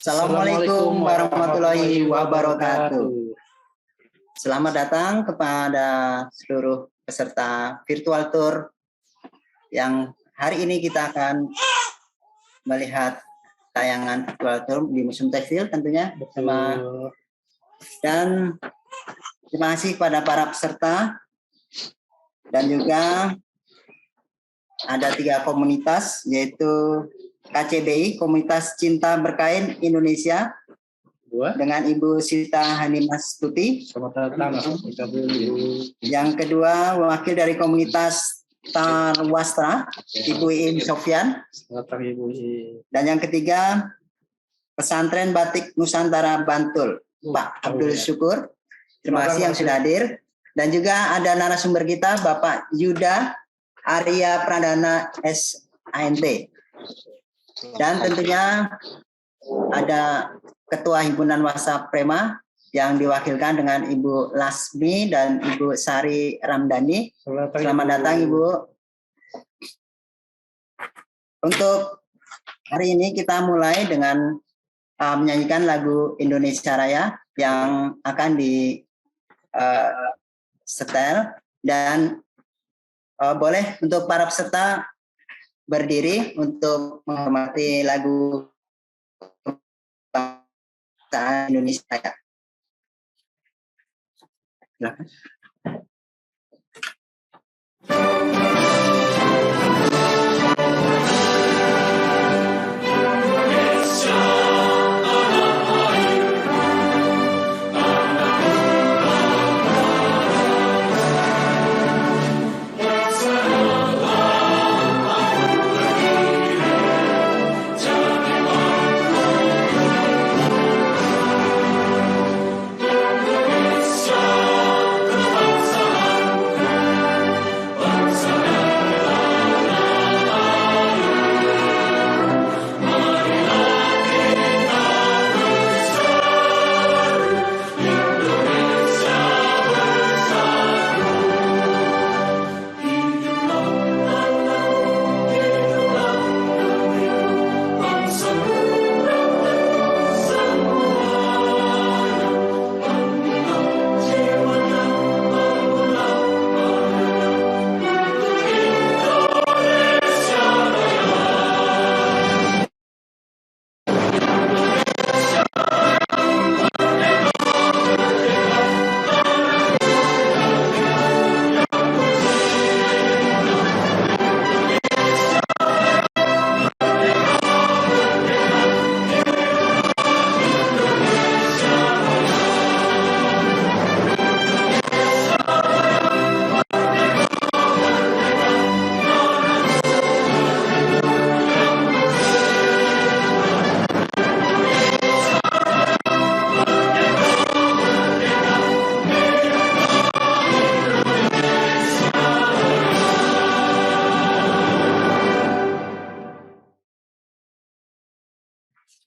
Assalamualaikum warahmatullahi wabarakatuh. Selamat datang kepada seluruh peserta virtual tour yang hari ini kita akan melihat tayangan virtual tour di Museum Tekstil tentunya bersama. Dan terima kasih kepada para peserta dan juga ada 3 komunitas, yaitu KCBI, Komunitas Cinta Berkain Indonesia, dengan Ibu Sita Hanimastuti. Selamat datang. Yang kedua, wakil dari Komunitas Tarwastra, Ibu Iim Sofyan. Selamat pagi, Ibu. Dan yang ketiga, Pesantren Batik Nusantara Bantul, Pak Abdul Syukur. Terima kasih yang sudah hadir. Dan juga ada narasumber kita, Bapak Yuda Arya Pradana SANT. Dan tentunya ada Ketua Himpunan Wasa Prema yang diwakilkan dengan Ibu Lasmi dan Ibu Sari Ramdhani. Selamat datang, Ibu. Untuk hari ini kita mulai dengan menyanyikan lagu Indonesia Raya yang akan di setel, dan boleh untuk para peserta berdiri untuk menghormati lagu Indonesia Raya. Silakan.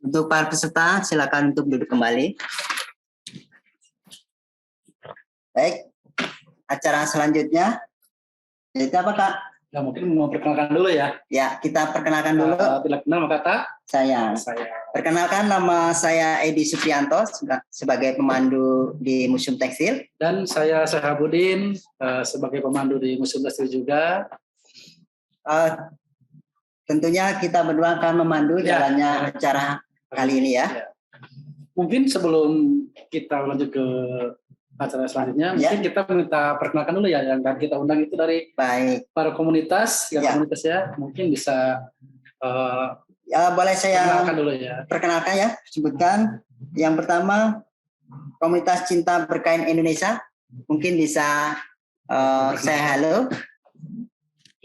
Untuk para peserta, silakan untuk duduk kembali. Baik, acara selanjutnya, itu apa, Kak? Ya, mungkin mau perkenalkan dulu ya. Ya, kita perkenalkan dulu. Bila kenal maka tak? Saya. Perkenalkan, nama saya Edi Suprianto sebagai pemandu di Museum Tekstil. Dan saya Sahabudin sebagai pemandu di Museum Tekstil juga. Tentunya kita berdua akan memandu jalannya acara kali ini ya. Mungkin sebelum kita lanjut ke acara selanjutnya, mungkin kita minta perkenalkan dulu ya, yang kita undang itu dari para komunitas, komunitas ya, mungkin bisa boleh saya perkenalkan dulu ya. Perkenalkan ya, sebutkan. Yang pertama, Komunitas Cinta Berkain Indonesia, mungkin bisa saya halo.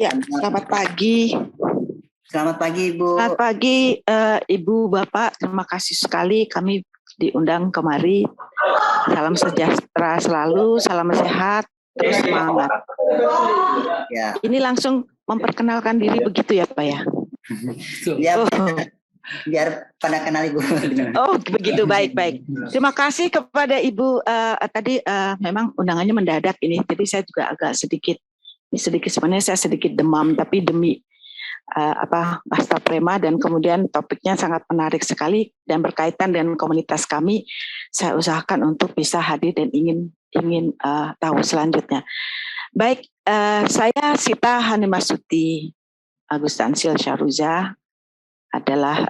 Ya, selamat pagi. Selamat pagi, Ibu. Selamat pagi, Ibu, Bapak. Terima kasih sekali kami diundang kemari. Salam sejahtera selalu, salam sehat, terus semangat. Ya. Ini langsung memperkenalkan diri begitu ya, Pak ya? Biar pada kenal Ibu. Oh, begitu, baik-baik. Terima kasih kepada Ibu. Tadi memang undangannya mendadak ini, jadi saya juga agak sedikit sebenarnya saya sedikit demam, tapi demi Asta Prema, dan kemudian topiknya sangat menarik sekali dan berkaitan dengan komunitas kami. Saya usahakan untuk bisa hadir dan ingin tahu selanjutnya. Baik, saya Sita Hanimasuti Agustansil Syaruza, adalah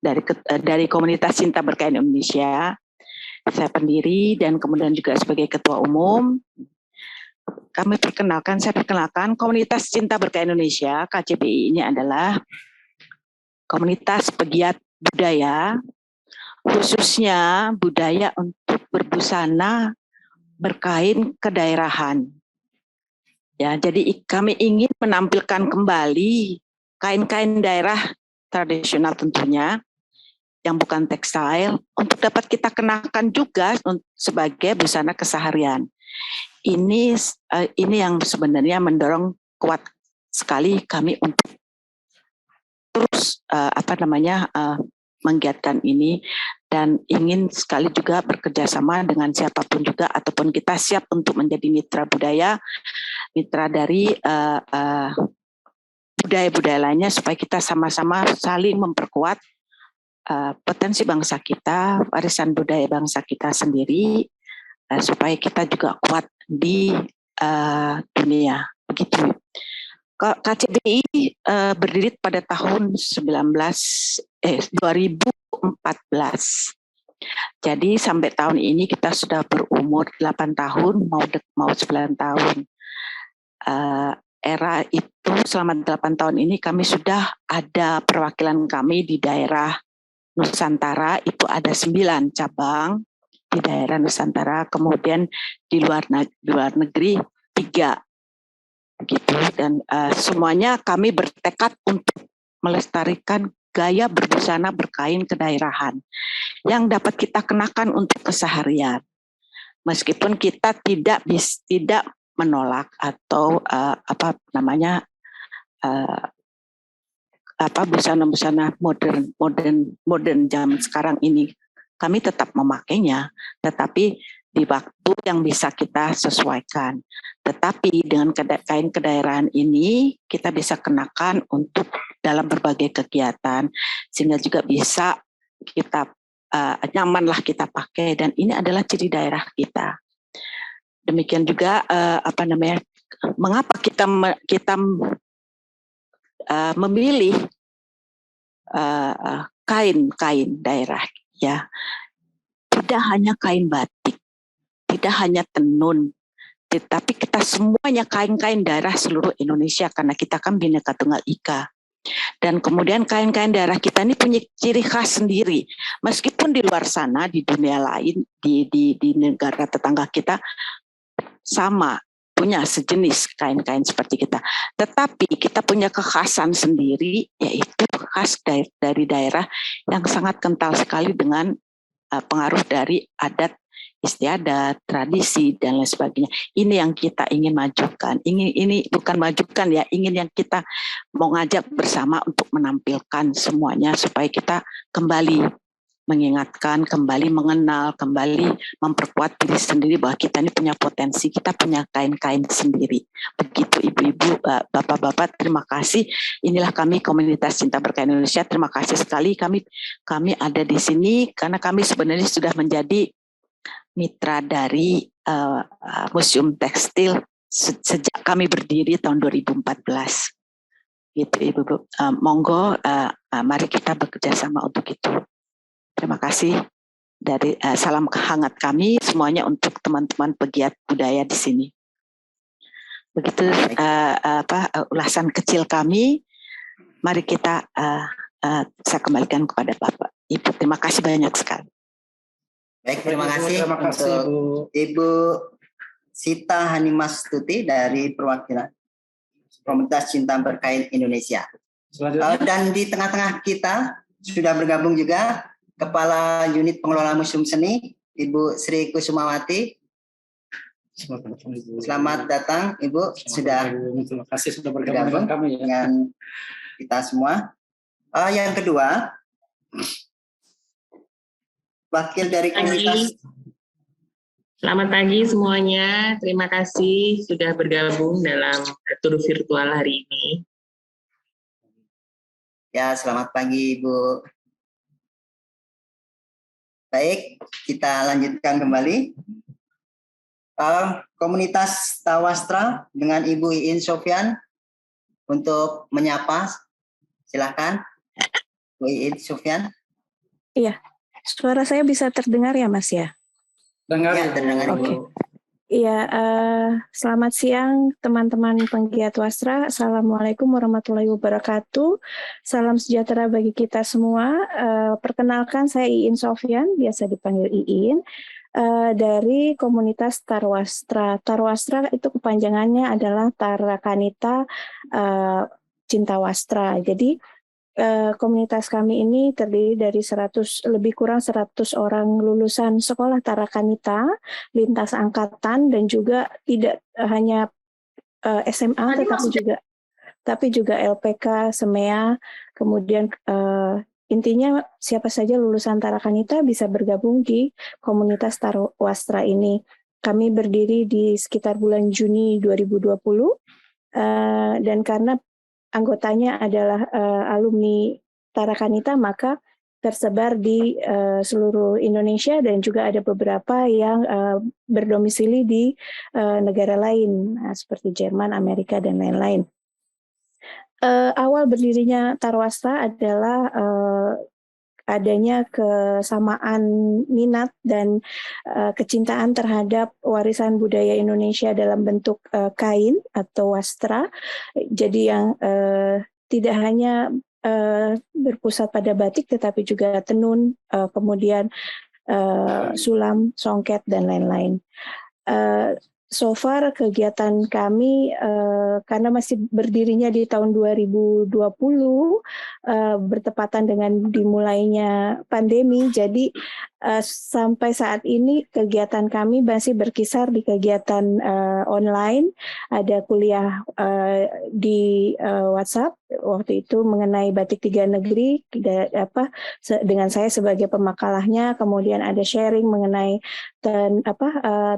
dari komunitas Cinta Berkain Indonesia. Saya pendiri dan kemudian juga sebagai ketua umum. Saya perkenalkan komunitas Cinta Berkain Indonesia, KCBI, ini adalah komunitas pegiat budaya, khususnya budaya untuk berbusana berkain kedaerahan. Ya, jadi kami ingin menampilkan kembali kain-kain daerah tradisional tentunya, yang bukan tekstil, untuk dapat kita kenakan juga sebagai busana keseharian. Ini yang sebenarnya mendorong kuat sekali kami untuk terus menggiatkan ini, dan ingin sekali juga bekerja sama dengan siapapun juga, ataupun kita siap untuk menjadi mitra budaya, mitra dari budaya-budaya lainnya, supaya kita sama-sama saling memperkuat potensi bangsa kita, warisan budaya bangsa kita sendiri, supaya kita juga kuat di dunia. Begitu. KCBI berdiri pada tahun 2014. Jadi sampai tahun ini kita sudah berumur 8 tahun, mau 9 tahun. Era itu selama 8 tahun ini kami sudah ada perwakilan kami di daerah Nusantara, itu ada 9 cabang di daerah Nusantara, kemudian di luar negeri 3, gitu. Dan semuanya kami bertekad untuk melestarikan gaya berbusana berkain kedaerahan yang dapat kita kenakan untuk keseharian, meskipun kita tidak menolak atau busana-busana modern zaman sekarang ini, kami tetap memakainya, tetapi di waktu yang bisa kita sesuaikan. Tetapi dengan kain kedaerahan ini kita bisa kenakan untuk dalam berbagai kegiatan, sehingga juga bisa kita nyamanlah kita pakai, dan ini adalah ciri daerah kita. Demikian juga mengapa kita memilih kain-kain daerah, ya. Tidak hanya kain batik, tidak hanya tenun, tetapi kita semuanya kain-kain daerah seluruh Indonesia, karena kita kan Bhinneka Tunggal Ika. Dan kemudian kain-kain daerah kita ini punya ciri khas sendiri, meskipun di luar sana, di dunia lain, di negara tetangga kita sama punya sejenis kain-kain seperti kita, tetapi kita punya kekhasan sendiri, yaitu khas dari daerah yang sangat kental sekali dengan pengaruh dari adat istiadat, tradisi, dan lain sebagainya. Ini yang kita ingin majukan. Ini bukan majukan ya, ingin yang kita mau ngajak bersama untuk menampilkan semuanya, supaya kita kembali mengingatkan, kembali mengenal, kembali memperkuat diri sendiri bahwa kita ini punya potensi, kita punya kain-kain sendiri. Begitu ibu-ibu, bapak-bapak, terima kasih. Inilah kami komunitas Cinta Berkain Indonesia. Terima kasih sekali kami ada di sini karena kami sebenarnya sudah menjadi mitra dari Museum Tekstil sejak kami berdiri tahun 2014. Gitu ibu-ibu. Monggo, mari kita bekerja sama untuk itu. Terima kasih. Dari salam hangat kami semuanya untuk teman-teman pegiat budaya di sini. Begitu ulasan kecil kami. Mari kita saya kembalikan kepada Bapak Ibu. Terima kasih banyak sekali. Baik, terima kasih untuk Ibu Sita Hanimasuti dari perwakilan Komunitas Cinta Berkain Indonesia. Dan di tengah-tengah kita sudah bergabung juga Kepala Unit Pengelola Museum Seni, Ibu Sri Kusumawati. Selamat datang, Ibu. Terima kasih sudah bergabung dengan kami ya. Dengan kita semua. Yang kedua, wakil dari komunitas. Selamat pagi semuanya. Terima kasih sudah bergabung dalam tur virtual hari ini. Ya, selamat pagi Ibu. Baik, kita lanjutkan kembali. Komunitas Tawastra dengan Ibu Iin Sofyan untuk menyapa. Silakan, Bu Iin Sofyan. Iya, suara saya bisa terdengar ya Mas ya? Dengar ya, terdengar. Oke. Iya, selamat siang teman-teman penggiat Wastra. Assalamualaikum warahmatullahi wabarakatuh. Salam sejahtera bagi kita semua. Perkenalkan saya Iin Sofyan, biasa dipanggil Iin. Dari komunitas Tarwastra. Tarwastra itu kepanjangannya adalah Tarakanita Cinta Wastra. Jadi komunitas kami ini terdiri dari lebih kurang 100 orang lulusan sekolah Tarakanita, lintas angkatan, dan juga tidak hanya SMA, tapi juga LPK, SEMEA, kemudian intinya siapa saja lulusan Tarakanita bisa bergabung di komunitas Tarwastra ini. Kami berdiri di sekitar bulan Juni 2020, dan karena anggotanya adalah alumni Tarakanita, maka tersebar di seluruh Indonesia dan juga ada beberapa yang berdomisili di negara lain, seperti Jerman, Amerika, dan lain-lain. Awal berdirinya Tarwastra adalah adanya kesamaan minat dan kecintaan terhadap warisan budaya Indonesia dalam bentuk kain atau wastra. Jadi yang tidak hanya berpusat pada batik, tetapi juga tenun, kemudian sulam, songket, dan lain-lain. So far kegiatan kami karena masih berdirinya di tahun 2020 bertepatan dengan dimulainya pandemi, jadi sampai saat ini kegiatan kami masih berkisar di kegiatan online. Ada kuliah di WhatsApp waktu itu mengenai batik 3 negeri dengan saya sebagai pemakalahnya, kemudian ada sharing mengenai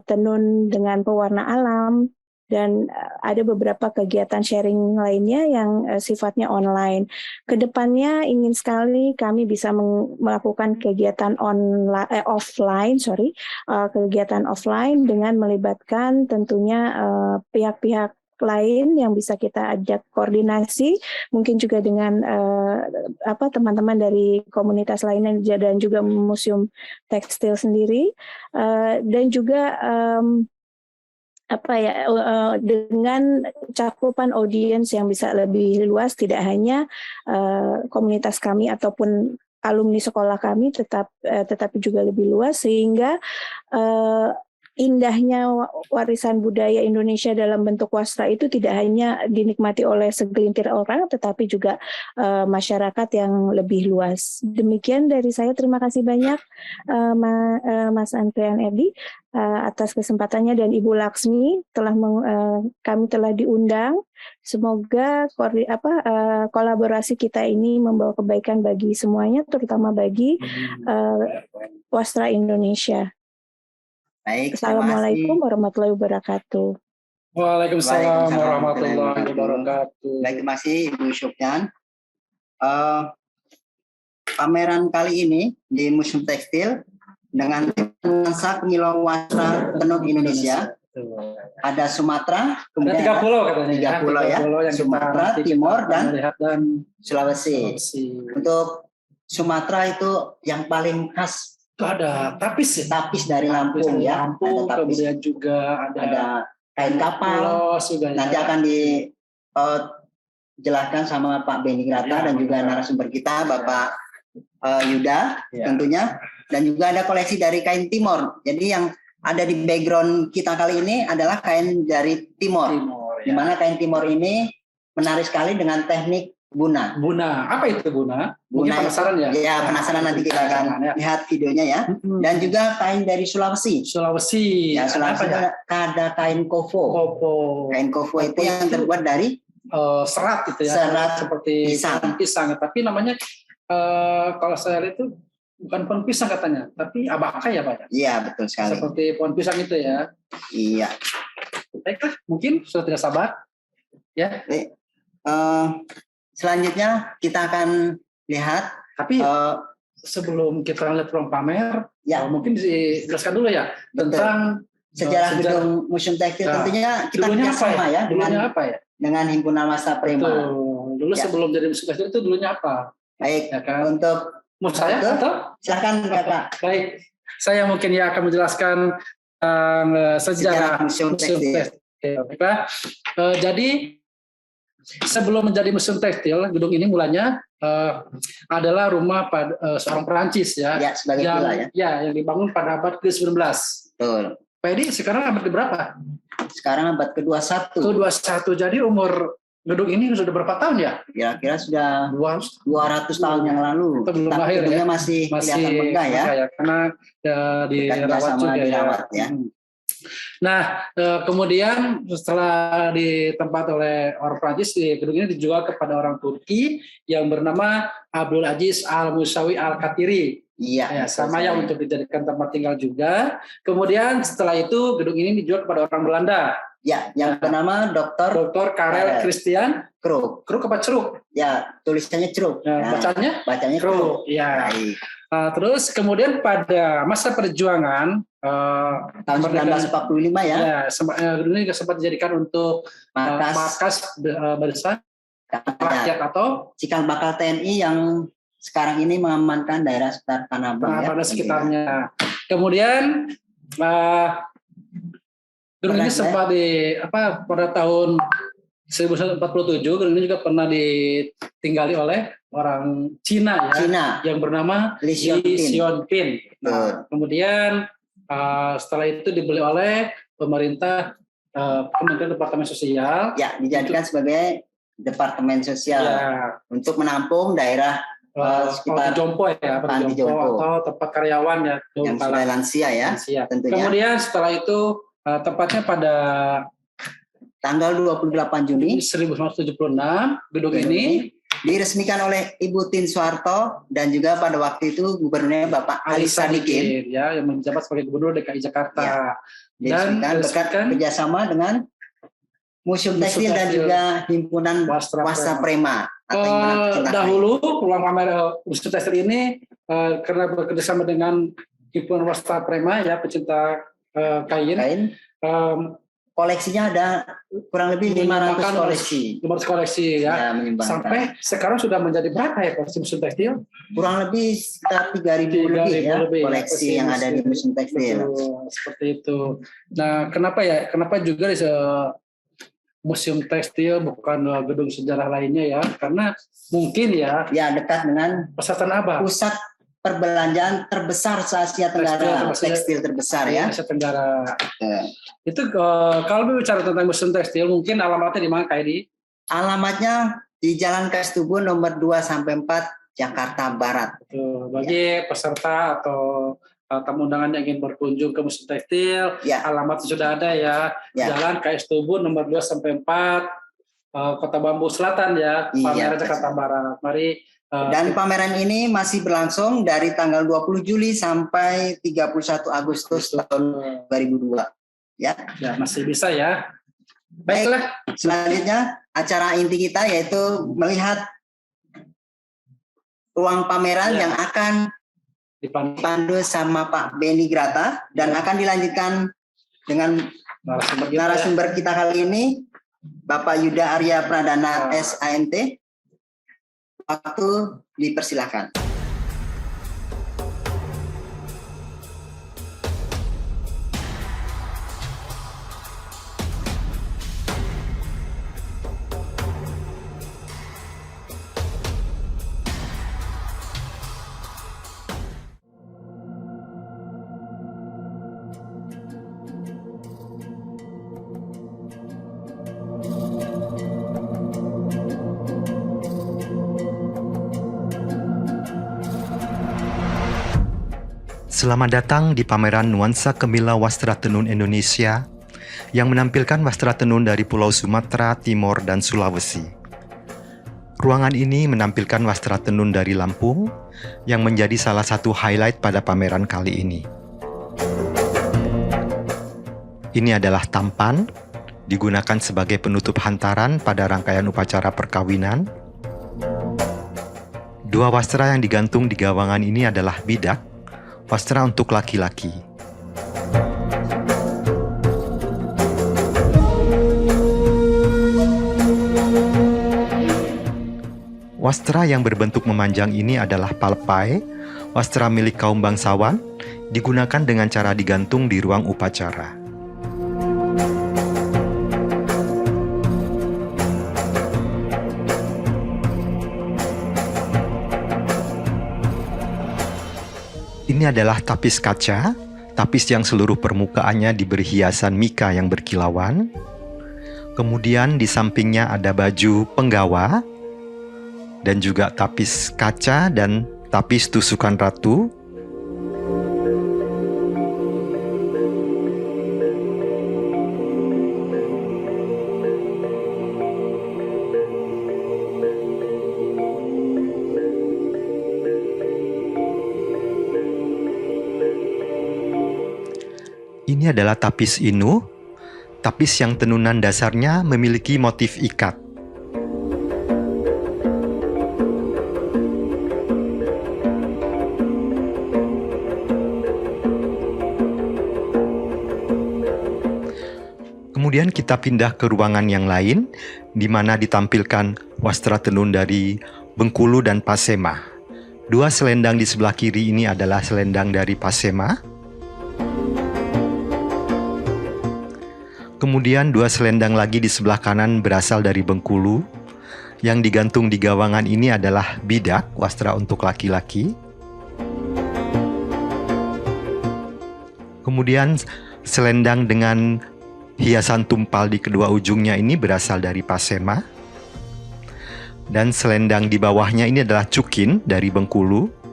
tenun dengan pewarna alam, dan ada beberapa kegiatan sharing lainnya yang sifatnya online. Kedepannya ingin sekali kami bisa melakukan kegiatan kegiatan offline dengan melibatkan tentunya pihak-pihak lain yang bisa kita ajak koordinasi, mungkin juga dengan teman-teman dari komunitas lainnya dan juga museum tekstil sendiri, dan juga dengan cakupan audiens yang bisa lebih luas, tidak hanya komunitas kami ataupun alumni sekolah kami, tetapi juga lebih luas, sehingga indahnya warisan budaya Indonesia dalam bentuk wastra itu tidak hanya dinikmati oleh segelintir orang, tetapi juga masyarakat yang lebih luas. Demikian dari saya, terima kasih banyak Mas Andrian Edi atas kesempatannya, dan Ibu Laksmi kami telah diundang. Semoga kolaborasi kita ini membawa kebaikan bagi semuanya, terutama bagi wastra Indonesia. Baik, Assalamualaikum warahmatullahi wabarakatuh. Waalaikumsalam warahmatullahi wabarakatuh. Baik, terima kasih Ibu Sofyan. Pameran kali ini di Museum Tekstil dengan nuansa kemilau wastra tenun Indonesia. Ada Sumatera, kemudian ada 3 pulau katanya. 3 pulau ya, Sumatera, Timur, dan Sulawesi. Untuk Sumatera itu yang paling khas itu ada tapis dari Lampung ya. Lampung, kemudian juga ada kain kapal. Nanti akan dijelaskan sama Pak Benny Grata dan juga narasumber kita Bapak Yuda tentunya, dan juga ada koleksi dari kain Timor. Jadi yang ada di background kita kali ini adalah kain dari Timor di mana kain Timor ini menarik sekali dengan teknik Buna. Apa itu Buna? Mungkin penasaran ya? Ya, penasaran, nanti kita akan lihat videonya ya. Dan juga kain dari Sulawesi. Ya, Sulawesi ada kain kofo. Kain kofo itu yang terbuat dari serat gitu ya. Serat seperti pisang. Tapi namanya kalau saya lihat itu bukan pohon pisang katanya, tapi abaka ya Pak? Iya, betul sekali. Seperti pohon pisang itu ya. Iya. Baiklah, mungkin sudah tidak sabar. Ya. selanjutnya kita akan lihat. Tapi sebelum kita lihat ruang pamer, mungkin dijelaskan dulu ya tentang sejarah gedung Museum Tekstil. Tentunya kita kerjasama ya dengan Himpunan Wastra Prema. Dulu sebelum jadi Museum Tekstil itu dulunya apa? Baik, ya kan? untuk mau saya atau silakan Kakak. Baik, saya mungkin akan menjelaskan sejarah Museum Tekstil. Jadi sebelum menjadi Museum Tekstil, gedung ini mulanya adalah rumah seorang Perancis sebagai villa yang dibangun pada abad ke-19. Betul. Pak Edi, sekarang abad ke-berapa? Sekarang abad ke-21. Ke-21. Jadi umur gedung ini sudah berapa tahun ya? Kira-kira sudah 200 tahun yang lalu. Itu belum lahir ya? Masih kelihatan megah ya. Karena dirawat juga ya. Nah, kemudian setelah ditempat oleh orang Prancis, gedung ini dijual kepada orang Turki yang bernama Abdul Aziz Al-Musawi Al-Katiri. Iya, sama yang untuk dijadikan tempat tinggal juga. Kemudian setelah itu gedung ini dijual kepada orang Belanda. Ya, yang bernama Dr. Karel Christian Kruk. Kruk apa Ceruk? Ya, tulisannya Ceruk. Bacanya Kruk. Ya. Terus kemudian pada masa perjuangan tahun 1945 ya. Gedung ini sempat dijadikan untuk markas barisan rakyat atau cikal bakal TNI yang sekarang ini mengamankan daerah sekitar Tanah Abang pada sekitarnya. Kemudian gedung ini sempat pada tahun 1947 gedung ini juga pernah ditinggali oleh orang Cina yang bernama Li Xiongpin. Nah, kemudian setelah itu dibeli oleh pemerintah Kementerian Departemen Sosial. Ya, dijadikan sebagai Departemen Sosial untuk menampung daerah sekitar Jompo atau tempat karyawan yang sudah lansia tentunya. Kemudian setelah itu tepatnya pada tanggal 28 Juni 1976 gedung ini diresmikan oleh Ibu Tin Soeharto dan juga pada waktu itu gubernurnya Bapak Ali Sadikin yang menjabat sebagai gubernur DKI Jakarta. Dan berkat kerjasama dengan Museum Tekstil dan juga Himpunan Wastra Prema. Dahulu ruang pamer Museum Tekstil ini karena bekerjasama dengan Himpunan Wastra Prema pecinta kain. Koleksinya ada kurang lebih 500 koleksi. 500 koleksi sampai sekarang sudah menjadi berapa ya koleksi Museum Tekstil? Kurang lebih sekitar 3.000 lebih koleksi yang ada di Museum Tekstil. Seperti itu. Nah, kenapa juga di Museum Tekstil bukan gedung sejarah lainnya Karena mungkin dekat dengan pusat perbelanjaan terbesar se-Asia Tenggara, tekstil terbesar Asia Tenggara. Itu kalau bicara tentang Museum Tekstil, mungkin alamatnya di mana, Kak Edi? Alamatnya di Jalan Kastubun nomor 2-4 Jakarta Barat. Bagi peserta atau tamu undangan yang ingin berkunjung ke Museum Tekstil, alamatnya sudah ada Jalan Kastubun nomor 2-4 Kota Bambu Selatan Palmerah Jakarta Barat. Mari. Dan pameran ini masih berlangsung dari tanggal 20 Juli sampai 31 Agustus tahun 2002. Ya, masih bisa Baiklah, selanjutnya acara inti kita yaitu melihat ruang pameran yang akan dipandu sama Pak Beni Grata dan akan dilanjutkan dengan narasumber kita kali ini Bapak Yuda Arya Pradana SANT. Waktu dipersilakan. Selamat datang di pameran Nuansa Kemila Wastra Tenun Indonesia yang menampilkan wastra tenun dari Pulau Sumatera, Timor, dan Sulawesi. Ruangan ini menampilkan wastra tenun dari Lampung yang menjadi salah satu highlight pada pameran kali ini. Ini adalah tampan, digunakan sebagai penutup hantaran pada rangkaian upacara perkawinan. Dua wastra yang digantung di gawangan ini adalah bidak, wastra untuk laki-laki. Wastra yang berbentuk memanjang ini adalah palpai, wastra milik kaum bangsawan, digunakan dengan cara digantung di ruang upacara. Ini adalah tapis kaca, tapis yang seluruh permukaannya diberi hiasan mika yang berkilauan. Kemudian di sampingnya ada baju penggawa, dan juga tapis kaca dan tapis tusukan ratu. Ini adalah tapis inu, tapis yang tenunan dasarnya memiliki motif ikat. Kemudian kita pindah ke ruangan yang lain, di mana ditampilkan wastra tenun dari Bengkulu dan Pasema. Dua selendang di sebelah kiri ini adalah selendang dari Pasema. Kemudian dua selendang lagi di sebelah kanan berasal dari Bengkulu. Yang digantung di gawangan ini adalah bidak, wastra untuk laki-laki. Kemudian selendang dengan hiasan tumpal di kedua ujungnya ini berasal dari Pasema. Dan selendang di bawahnya ini adalah cukin dari Bengkulu.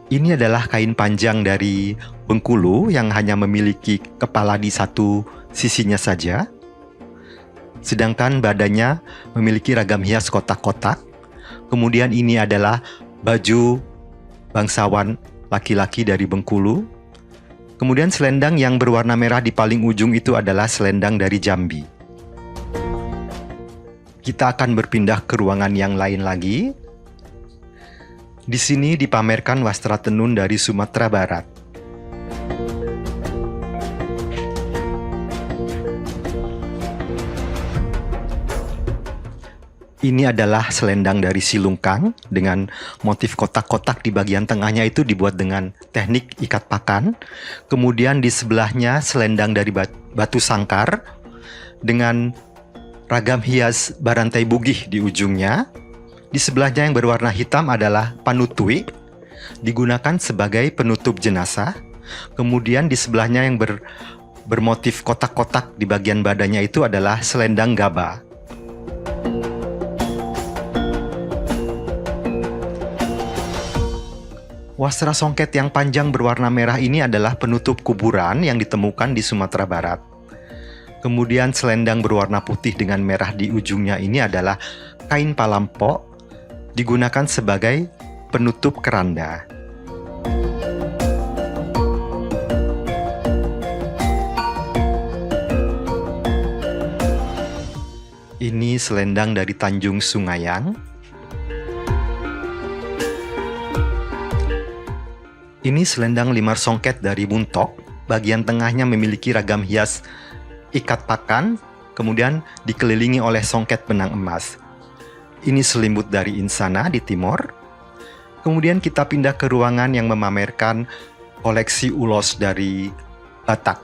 Ini adalah kain panjang dari Bengkulu yang hanya memiliki kepala di satu sisinya saja. Sedangkan badannya memiliki ragam hias kotak-kotak. Kemudian ini adalah baju bangsawan laki-laki dari Bengkulu. Kemudian selendang yang berwarna merah di paling ujung itu adalah selendang dari Jambi. Kita akan berpindah ke ruangan yang lain lagi. Di sini dipamerkan wastra tenun dari Sumatera Barat. Ini adalah selendang dari Silungkang dengan motif kotak-kotak di bagian tengahnya itu dibuat dengan teknik ikat pakan. Kemudian di sebelahnya selendang dari batu sangkar dengan ragam hias barantai bugih di ujungnya. Di sebelahnya yang berwarna hitam adalah panutui, digunakan sebagai penutup jenazah. Kemudian di sebelahnya yang bermotif kotak-kotak di bagian badannya itu adalah selendang gaba. Wastra songket yang panjang berwarna merah ini adalah penutup kuburan yang ditemukan di Sumatera Barat. Kemudian selendang berwarna putih dengan merah di ujungnya ini adalah kain palampok, digunakan sebagai penutup keranda. Ini selendang dari Tanjung Sungayang. Ini selendang limar songket dari Muntok. Bagian tengahnya memiliki ragam hias ikat pakan, kemudian dikelilingi oleh songket benang emas. Ini selimut dari Insana di Timor. Kemudian kita pindah ke ruangan yang memamerkan koleksi ulos dari Batak.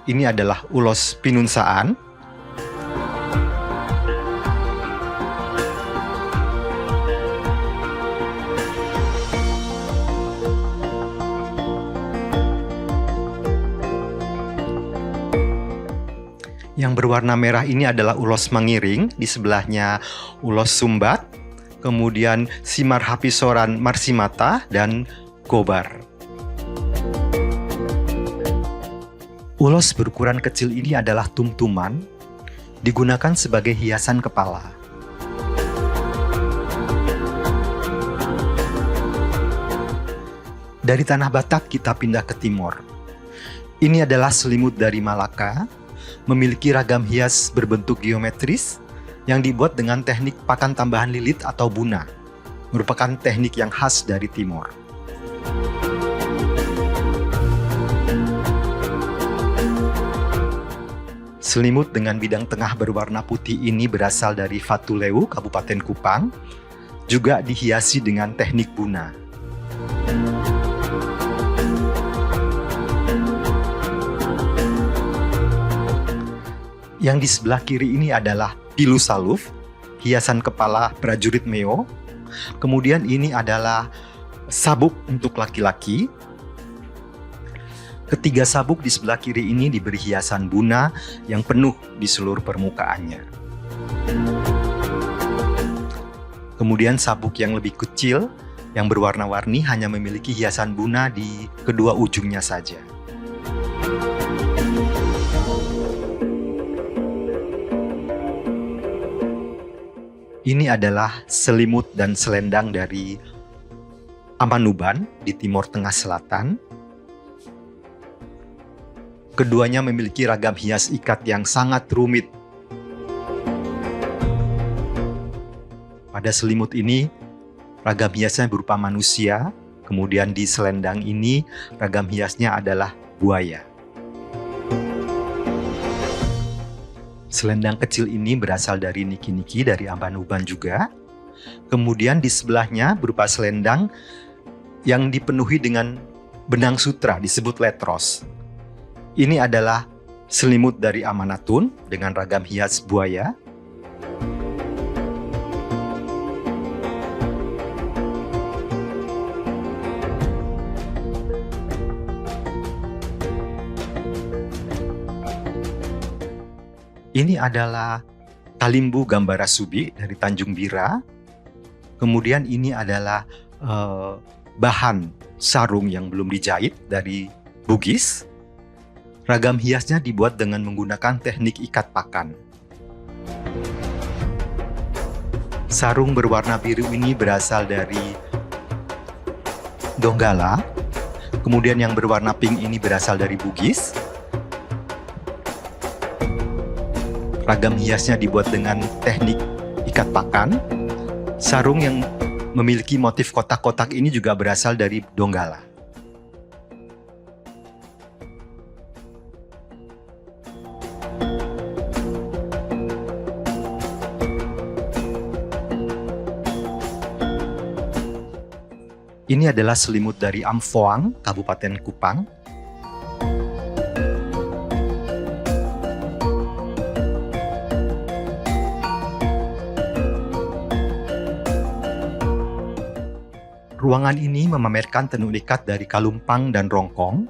Ini adalah ulos Pinunsaan. Yang berwarna merah ini adalah ulos Mangiring, di sebelahnya ulos Sumbat, kemudian Simar Hapisoran Marsimata, dan Gobar. Ulos berukuran kecil ini adalah tumtuman, digunakan sebagai hiasan kepala. Dari tanah Batak kita pindah ke timur. Ini adalah selimut dari Malaka. memiliki ragam hias berbentuk geometris yang dibuat dengan teknik pakan tambahan lilit atau buna, merupakan teknik yang khas dari Timor. Selimut dengan bidang tengah berwarna putih ini berasal dari Fatuleu, Kabupaten Kupang, juga dihiasi dengan teknik buna. Yang di sebelah kiri ini adalah pilu saluf, hiasan kepala prajurit Meo. Kemudian ini adalah sabuk untuk laki-laki. Ketiga sabuk di sebelah kiri ini diberi hiasan buna yang penuh di seluruh permukaannya. Kemudian sabuk yang lebih kecil, yang berwarna-warni hanya memiliki hiasan buna di kedua ujungnya saja. Ini adalah selimut dan selendang dari Amanuban di Timor Tengah Selatan. Keduanya memiliki ragam hias ikat yang sangat rumit. Pada selimut ini, ragam hiasnya berupa manusia, kemudian di selendang ini, ragam hiasnya adalah buaya. Selendang kecil ini berasal dari niki-niki dari Amanuban juga. Kemudian di sebelahnya berupa selendang yang dipenuhi dengan benang sutra disebut letros. Ini adalah selimut dari Amanatun dengan ragam hias buaya. Ini adalah Talimbu Gambara Subi dari Tanjung Bira. Kemudian ini adalah bahan sarung yang belum dijahit dari Bugis. Ragam hiasnya dibuat dengan menggunakan teknik ikat pakan. Sarung berwarna biru ini berasal dari Donggala. Kemudian yang berwarna pink ini berasal dari Bugis. Ragam hiasnya dibuat dengan teknik ikat pakan. Sarung yang memiliki motif kotak-kotak ini juga berasal dari Donggala. Ini adalah selimut dari Amphoang, Kabupaten Kupang. Ruangan ini memamerkan tenun ikat dari Kalumpang dan Rongkong.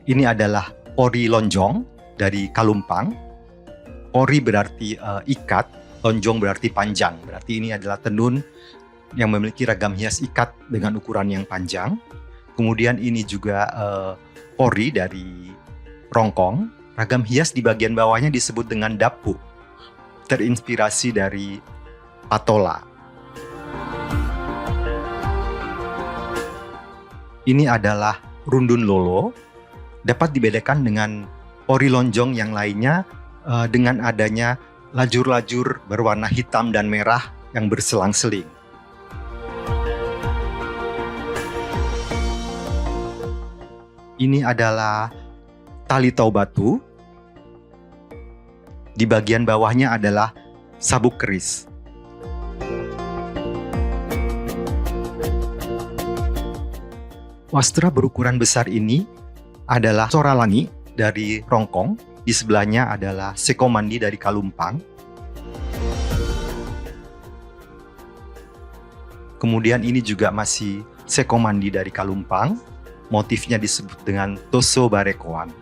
Ini adalah ori lonjong dari Kalumpang. Ori berarti ikat, lonjong berarti panjang. Berarti ini adalah tenun yang memiliki ragam hias ikat dengan ukuran yang panjang. Kemudian ini juga ori dari Rongkong. Ragam hias di bagian bawahnya disebut dengan dapu, terinspirasi dari patola. Ini adalah rundun lolo, dapat dibedakan dengan ori lonjong yang lainnya dengan adanya lajur-lajur berwarna hitam dan merah yang berselang-seling. Ini adalah tali taubatu. Di bagian bawahnya adalah sabuk keris. Wastra berukuran besar ini adalah Soralangi dari Rongkong. Di sebelahnya adalah Sekomandi dari Kalumpang. Kemudian ini juga masih Sekomandi dari Kalumpang. Motifnya disebut dengan Toso Barekoan.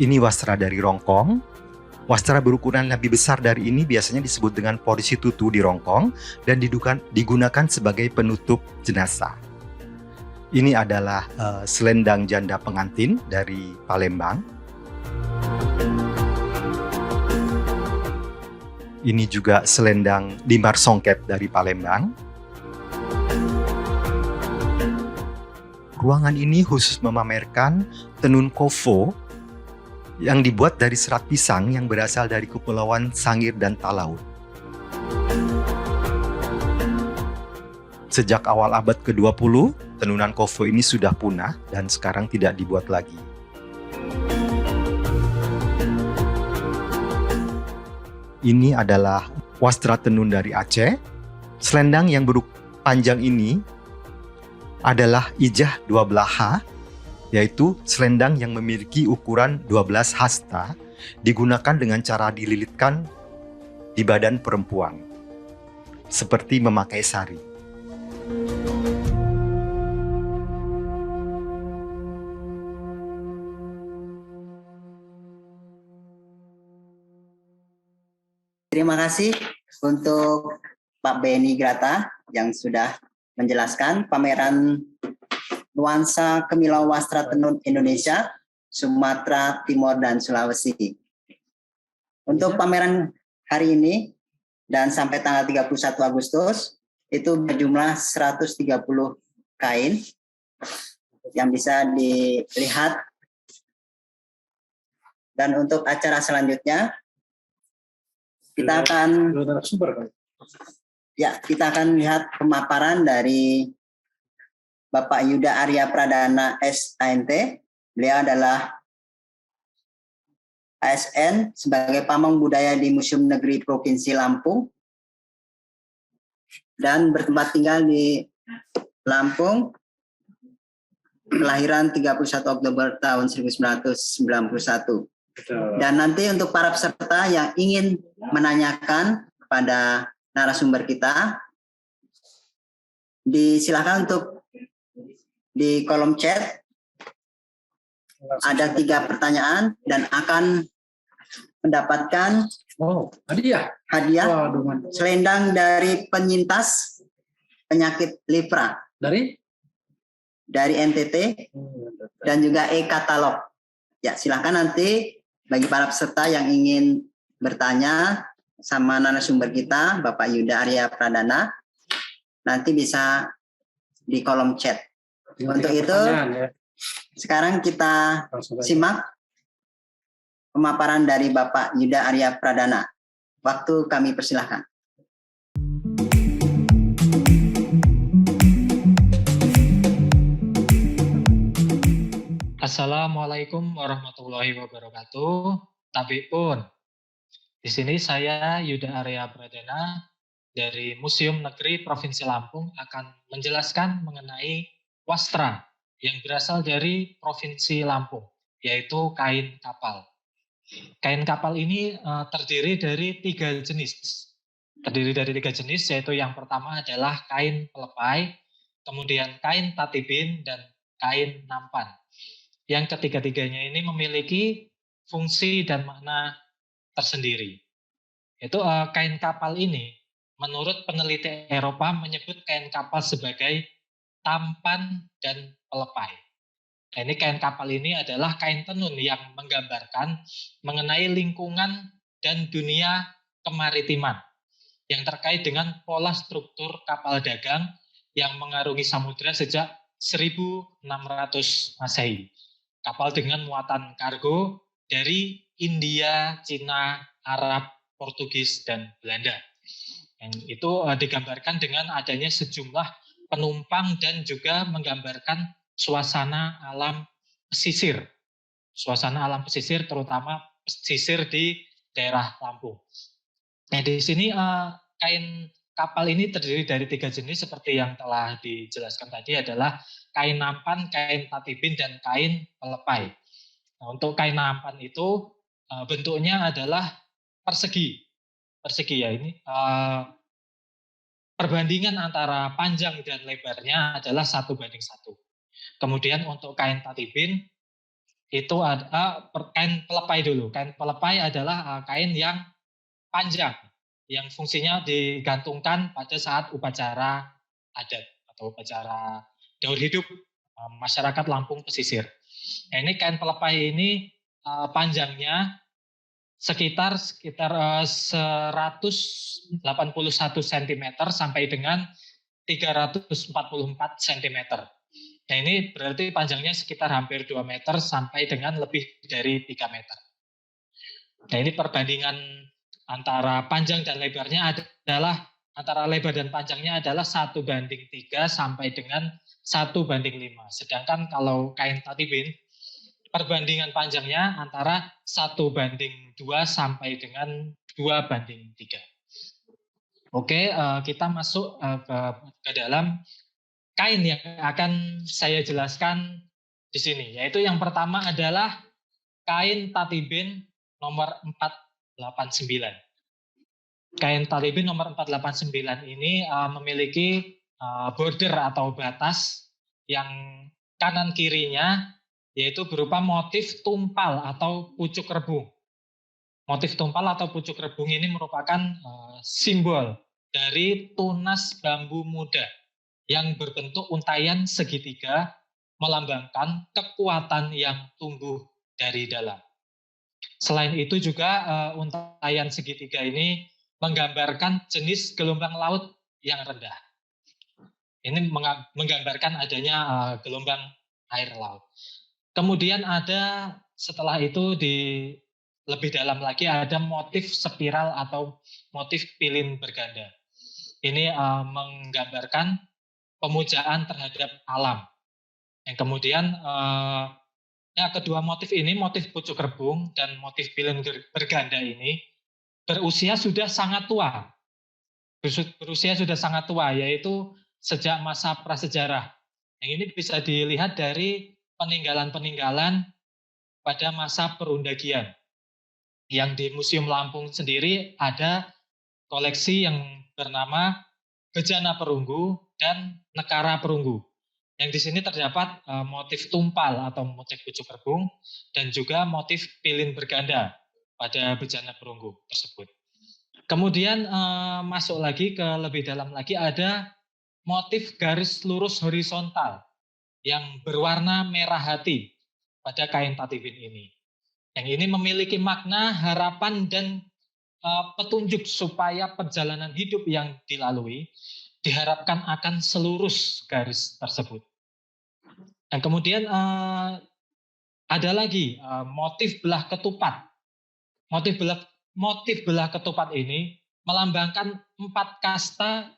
Ini wastra dari Rongkong. Wastra berukuran lebih besar dari ini biasanya disebut dengan porisi tutu di Rongkong dan digunakan sebagai penutup jenazah. Ini adalah selendang janda pengantin dari Palembang. Ini juga selendang limbar songket dari Palembang. Ruangan ini khusus memamerkan tenun kofo yang dibuat dari serat pisang yang berasal dari Kepulauan Sangir dan Talaut. Sejak awal abad ke-20, tenunan kofo ini sudah punah dan sekarang tidak dibuat lagi. Ini adalah wastra tenun dari Aceh. Selendang yang panjang ini adalah ijah 12H, yaitu selendang yang memiliki ukuran 12 hasta, digunakan dengan cara dililitkan di badan perempuan, seperti memakai sari. Terima kasih untuk Pak Beni Grata yang sudah menjelaskan pameran Nuansa Kemilau Wastra Tenun Indonesia, Sumatera, Timur, dan Sulawesi. Untuk pameran hari ini dan sampai tanggal 31 Agustus itu berjumlah 130 kain yang bisa dilihat. Dan untuk acara selanjutnya kita akan lihat pemaparan dari Bapak Yuda Arya Pradana SANT. Beliau adalah ASN sebagai Pamong Budaya di Museum Negeri Provinsi Lampung dan bertempat tinggal di Lampung, kelahiran 31 Oktober tahun 1991. Dan nanti untuk para peserta yang ingin menanyakan kepada narasumber kita, disilakan untuk di kolom chat ada 3 pertanyaan dan akan mendapatkan hadiah selendang dari penyintas penyakit lepra dari NTT dan juga e-katalog. Ya, silakan nanti bagi para peserta yang ingin bertanya sama narasumber kita, Bapak Yuda Arya Pradana, nanti bisa di kolom chat. Untuk itu, sekarang kita simak pemaparan dari Bapak Yuda Arya Pradana. Waktu kami persilahkan. Assalamualaikum warahmatullahi wabarakatuh. Tabiun. Di sini saya Yuda Arya Pradana dari Museum Negeri Provinsi Lampung akan menjelaskan mengenai wastra yang berasal dari Provinsi Lampung, yaitu kain kapal. Kain kapal ini terdiri dari 3 jenis. Yaitu yang pertama adalah kain pelepai, kemudian kain tatibin, dan kain nampan. Yang ketiga-tiganya ini memiliki fungsi dan makna tersendiri. Itu kain kapal ini, menurut peneliti Eropa menyebut kain kapal sebagai tampan dan pelepai. Ini kain kapal ini adalah kain tenun yang menggambarkan mengenai lingkungan dan dunia kemaritiman yang terkait dengan pola struktur kapal dagang yang mengarungi samudera sejak 1600 Masehi. Kapal dengan muatan kargo dari India, Cina, Arab, Portugis, dan Belanda. Yang itu digambarkan dengan adanya sejumlah penumpang dan juga menggambarkan suasana alam pesisir. Suasana alam pesisir terutama pesisir di daerah Lampung. Nah, di sini kain kapal ini terdiri dari 3 jenis seperti yang telah dijelaskan tadi adalah kain nampan, kain tatibin, dan kain pelepai. Nah, untuk kain nampan itu bentuknya adalah persegi ya ini. Perbandingan antara panjang dan lebarnya adalah 1:1. Kemudian untuk kain tatibin itu ada kain pelepai dulu. Kain pelepai adalah kain yang panjang, yang fungsinya digantungkan pada saat upacara adat atau upacara daur hidup masyarakat Lampung pesisir. Nah, ini kain pelepai ini panjangnya sekitar 181 cm sampai dengan 344 cm. Nah, ini berarti panjangnya sekitar hampir 2 meter sampai dengan lebih dari 3 meter. Nah, ini perbandingan antara panjang dan lebarnya adalah antara lebar dan panjangnya adalah 1:3 sampai dengan 1:5. Sedangkan kalau kain tatibin, perbandingan panjangnya antara 1:2 sampai dengan 2:3. Oke, kita masuk ke dalam kain yang akan saya jelaskan di sini, yaitu yang pertama adalah kain tatibin nomor 489. Kain tatibin nomor 489 ini memiliki border atau batas yang kanan kirinya yaitu berupa motif tumpal atau pucuk rebung. Motif tumpal atau pucuk rebung ini merupakan simbol dari tunas bambu muda yang berbentuk untayan segitiga melambangkan kekuatan yang tumbuh dari dalam. Selain itu juga untayan segitiga ini menggambarkan jenis gelombang laut yang rendah. Ini menggambarkan adanya gelombang air laut. Kemudian ada setelah itu lebih dalam lagi ada motif spiral atau motif pilin berganda. Ini menggambarkan pemujaan terhadap alam. Yang kemudian kedua motif ini, motif pucuk rebung dan motif pilin berganda ini berusia sudah sangat tua. Berusia sudah sangat tua, yaitu sejak masa prasejarah. Yang ini bisa dilihat dari peninggalan-peninggalan pada masa perundagian. Yang di Museum Lampung sendiri ada koleksi yang bernama Bejana Perunggu dan Nekara Perunggu. Yang di sini terdapat motif tumpal atau motif pucuk rebung dan juga motif pilin berganda pada Bejana Perunggu tersebut. Kemudian masuk lagi ke lebih dalam lagi ada motif garis lurus horizontal yang berwarna merah hati pada kain tatibin ini. Yang ini memiliki makna harapan dan petunjuk supaya perjalanan hidup yang dilalui diharapkan akan selurus garis tersebut. Dan kemudian ada lagi motif belah ketupat. Motif belah ketupat ini melambangkan 4 kasta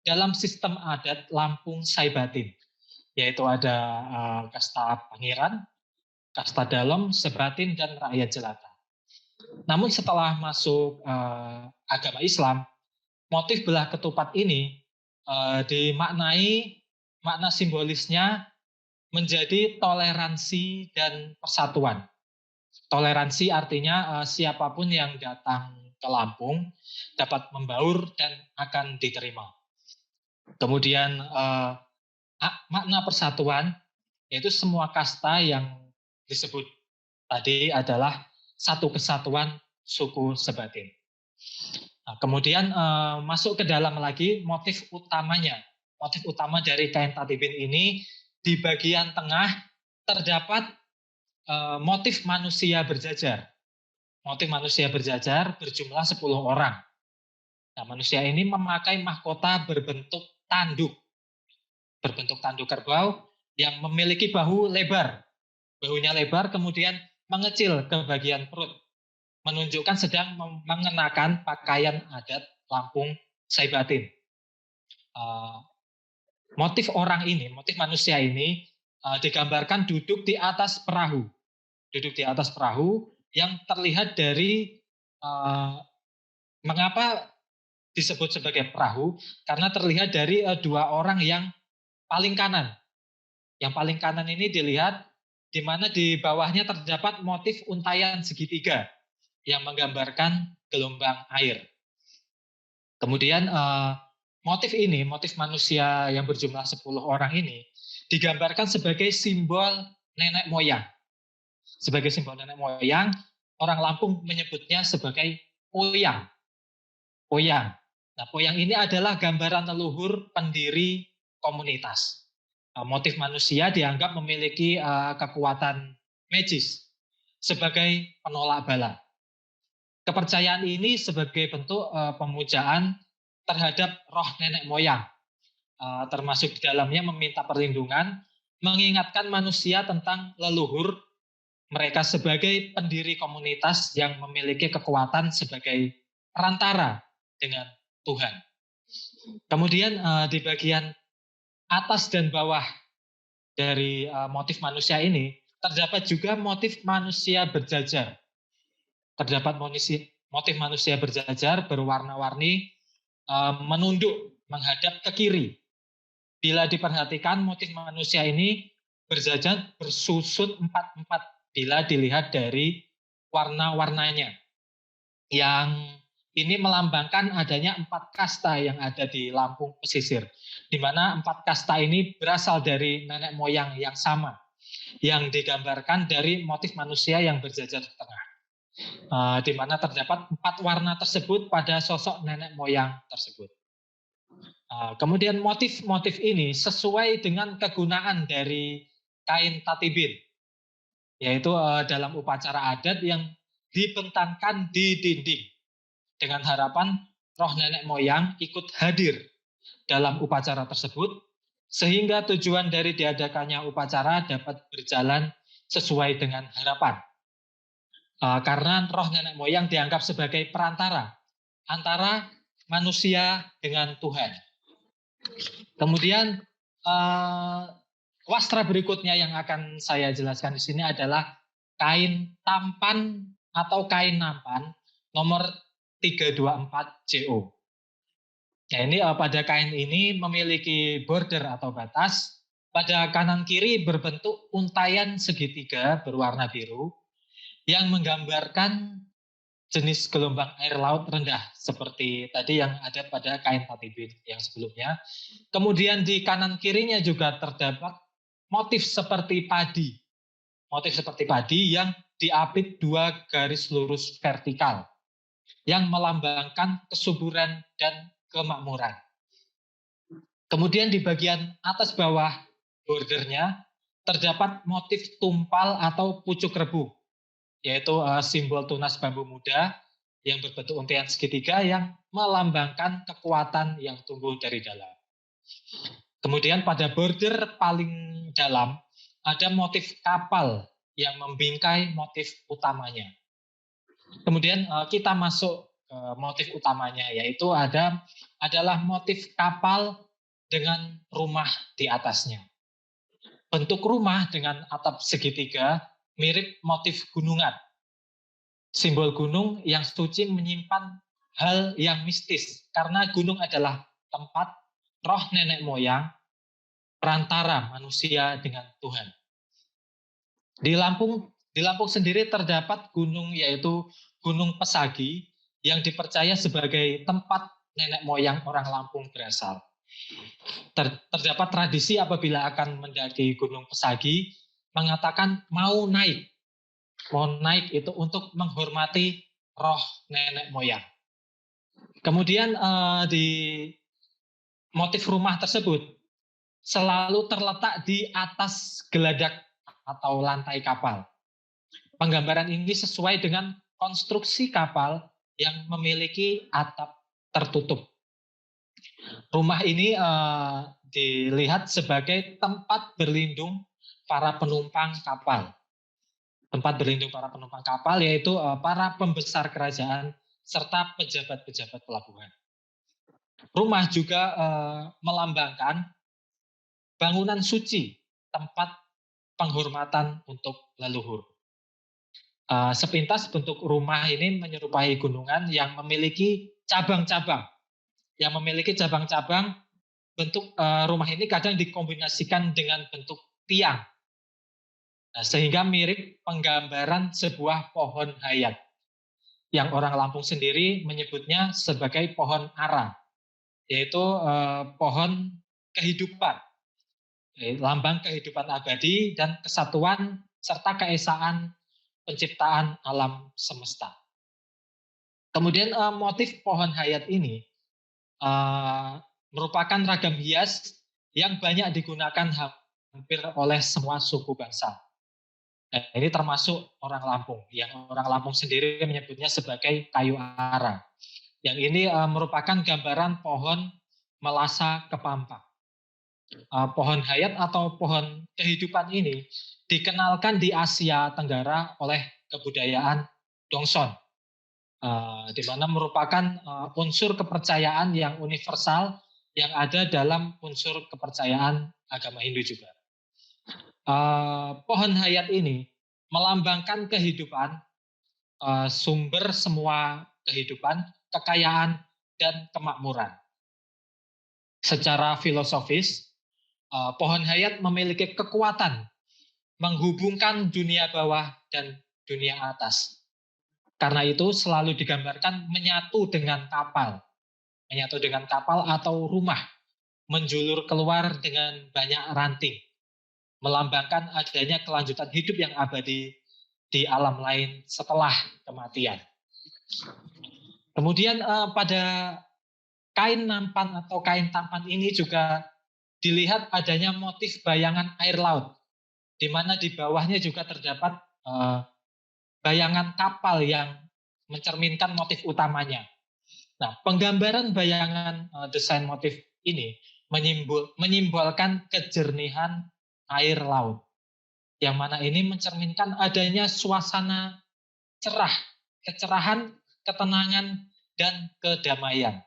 dalam sistem adat Lampung Saibatin, yaitu ada kasta pangeran, kasta dalem, sebatin, dan rakyat jelata. Namun setelah masuk agama Islam, motif belah ketupat ini dimaknai makna simbolisnya menjadi toleransi dan persatuan. Toleransi artinya siapapun yang datang ke Lampung dapat membaur dan akan diterima. Kemudian makna persatuan yaitu semua kasta yang disebut tadi adalah satu kesatuan suku Sebatin. Nah, kemudian masuk ke dalam lagi motif utamanya. Motif utama dari kain tatibin ini di bagian tengah terdapat motif manusia berjajar. Motif manusia berjajar berjumlah 10 orang. Nah, manusia ini memakai mahkota berbentuk tanduk kerbau yang memiliki bahu lebar. Bahunya lebar kemudian mengecil ke bagian perut, menunjukkan sedang mengenakan pakaian adat Lampung Saibatin. Motif orang ini, motif manusia ini digambarkan duduk di atas perahu. Duduk di atas perahu yang terlihat dari mengapa disebut sebagai perahu? Karena terlihat dari 2 orang yang paling kanan. Yang paling kanan ini dilihat di mana di bawahnya terdapat motif untayan segitiga yang menggambarkan gelombang air. Kemudian motif ini, motif manusia yang berjumlah 10 orang ini digambarkan sebagai simbol nenek moyang. Sebagai simbol nenek moyang, orang Lampung menyebutnya sebagai poyang. Poyang. Nah, poyang ini adalah gambaran leluhur pendiri komunitas. Motif manusia dianggap memiliki kekuatan magis sebagai penolak bala. Kepercayaan ini sebagai bentuk pemujaan terhadap roh nenek moyang, termasuk di dalamnya meminta perlindungan mengingatkan manusia tentang leluhur mereka sebagai pendiri komunitas yang memiliki kekuatan sebagai perantara dengan Tuhan. Kemudian di bagian atas dan bawah dari motif manusia ini terdapat juga motif manusia berjajar. Terdapat motif manusia berjajar berwarna-warni menunduk menghadap ke kiri. Bila diperhatikan motif manusia ini berjajar bersusut 4-4 bila dilihat dari warna-warnanya. Yang ini melambangkan adanya 4 kasta yang ada di Lampung pesisir, di mana 4 kasta ini berasal dari nenek moyang yang sama, yang digambarkan dari motif manusia yang berjajar di tengah, di mana terdapat 4 warna tersebut pada sosok nenek moyang tersebut. Kemudian motif-motif ini sesuai dengan kegunaan dari kain tatibin, yaitu dalam upacara adat yang dibentangkan di dinding dengan harapan roh nenek moyang ikut hadir dalam upacara tersebut, sehingga tujuan dari diadakannya upacara dapat berjalan sesuai dengan harapan. Karena roh nenek moyang dianggap sebagai perantara antara manusia dengan Tuhan. Kemudian wastra berikutnya yang akan saya jelaskan di sini adalah kain tampan atau kain nampan nomor 324 JO. Nah, ini pada kain ini memiliki border atau batas. Pada kanan kiri berbentuk untayan segitiga berwarna biru yang menggambarkan jenis gelombang air laut rendah seperti tadi yang ada pada kain tatibin yang sebelumnya. Kemudian di kanan kirinya juga terdapat motif seperti padi. Motif seperti padi yang diapit 2 garis lurus vertikal yang melambangkan kesuburan dan kemakmuran. Kemudian di bagian atas bawah bordernya terdapat motif tumpal atau pucuk rebu, yaitu simbol tunas bambu muda yang berbentuk untayan segitiga yang melambangkan kekuatan yang tumbuh dari dalam. Kemudian pada border paling dalam ada motif kapal yang membingkai motif utamanya. Kemudian kita masuk ke motif utamanya, yaitu adalah motif kapal dengan rumah di atasnya. Bentuk rumah dengan atap segitiga mirip motif gunungan. Simbol gunung yang suci menyimpan hal yang mistis, karena gunung adalah tempat roh nenek moyang, perantara manusia dengan Tuhan. Di Lampung sendiri terdapat gunung, yaitu Gunung Pesagi, yang dipercaya sebagai tempat nenek moyang orang Lampung berasal. Terdapat tradisi apabila akan mendaki Gunung Pesagi, mengatakan mau naik itu untuk menghormati roh nenek moyang. Kemudian di motif rumah tersebut selalu terletak di atas geladak atau lantai kapal. Penggambaran ini sesuai dengan konstruksi kapal yang memiliki atap tertutup. Rumah ini dilihat sebagai tempat berlindung para penumpang kapal. Tempat berlindung para penumpang kapal yaitu para pembesar kerajaan serta pejabat-pejabat pelabuhan. Rumah juga melambangkan bangunan suci, tempat penghormatan untuk leluhur. Sepintas bentuk rumah ini menyerupai gunungan yang memiliki cabang-cabang. Bentuk rumah ini kadang dikombinasikan dengan bentuk tiang. Sehingga mirip penggambaran sebuah pohon hayat. Yang orang Lampung sendiri menyebutnya sebagai pohon ara, yaitu pohon kehidupan. Lambang kehidupan abadi dan kesatuan serta keesaan penciptaan alam semesta. Kemudian motif pohon hayat ini merupakan ragam hias yang banyak digunakan hampir oleh semua suku bangsa. Ini termasuk orang Lampung, yang orang Lampung sendiri menyebutnya sebagai kayu ara. Yang ini merupakan gambaran pohon Melasa Kepampa. pohon hayat atau pohon kehidupan ini dikenalkan di Asia Tenggara oleh kebudayaan Dongson, di mana merupakan unsur kepercayaan yang universal yang ada dalam unsur kepercayaan agama Hindu juga. Pohon hayat ini melambangkan kehidupan, sumber semua kehidupan, kekayaan, dan kemakmuran. Secara filosofis, pohon hayat memiliki kekuatan menghubungkan dunia bawah dan dunia atas. Karena itu selalu digambarkan menyatu dengan kapal atau rumah, menjulur keluar dengan banyak ranting, melambangkan adanya kelanjutan hidup yang abadi di alam lain setelah kematian. Kemudian pada kain nampan atau kain tampan ini juga dilihat adanya motif bayangan air laut, di mana di bawahnya juga terdapat bayangan kapal yang mencerminkan motif utamanya. Nah, penggambaran bayangan desain motif ini menyimbolkan kejernihan air laut, yang mana ini mencerminkan adanya suasana cerah, kecerahan, ketenangan, dan kedamaian.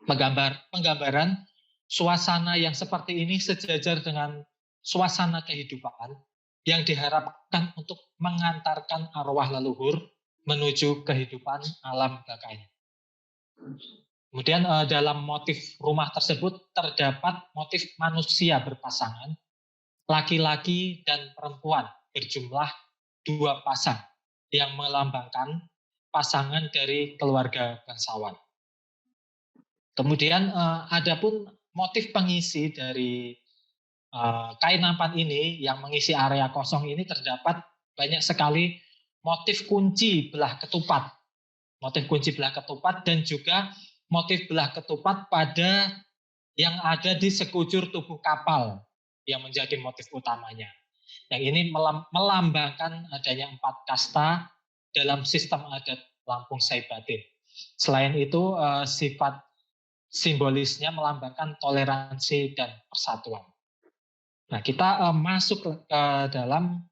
Penggambaran suasana yang seperti ini sejajar dengan suasana kehidupan yang diharapkan untuk mengantarkan arwah leluhur menuju kehidupan alam bakanya. Kemudian dalam motif rumah tersebut terdapat motif manusia berpasangan, laki-laki dan perempuan berjumlah 2 pasang yang melambangkan pasangan dari keluarga bangsawan. Kemudian adapun motif pengisi dari kain nampan ini yang mengisi area kosong ini terdapat banyak sekali motif kunci belah ketupat. Motif kunci belah ketupat dan juga motif belah ketupat pada yang ada di sekujur tubuh kapal yang menjadi motif utamanya. Yang ini melambangkan adanya 4 kasta dalam sistem adat Lampung Saibatin. Selain itu sifat simbolisnya melambangkan toleransi dan persatuan. Nah, kita masuk ke dalam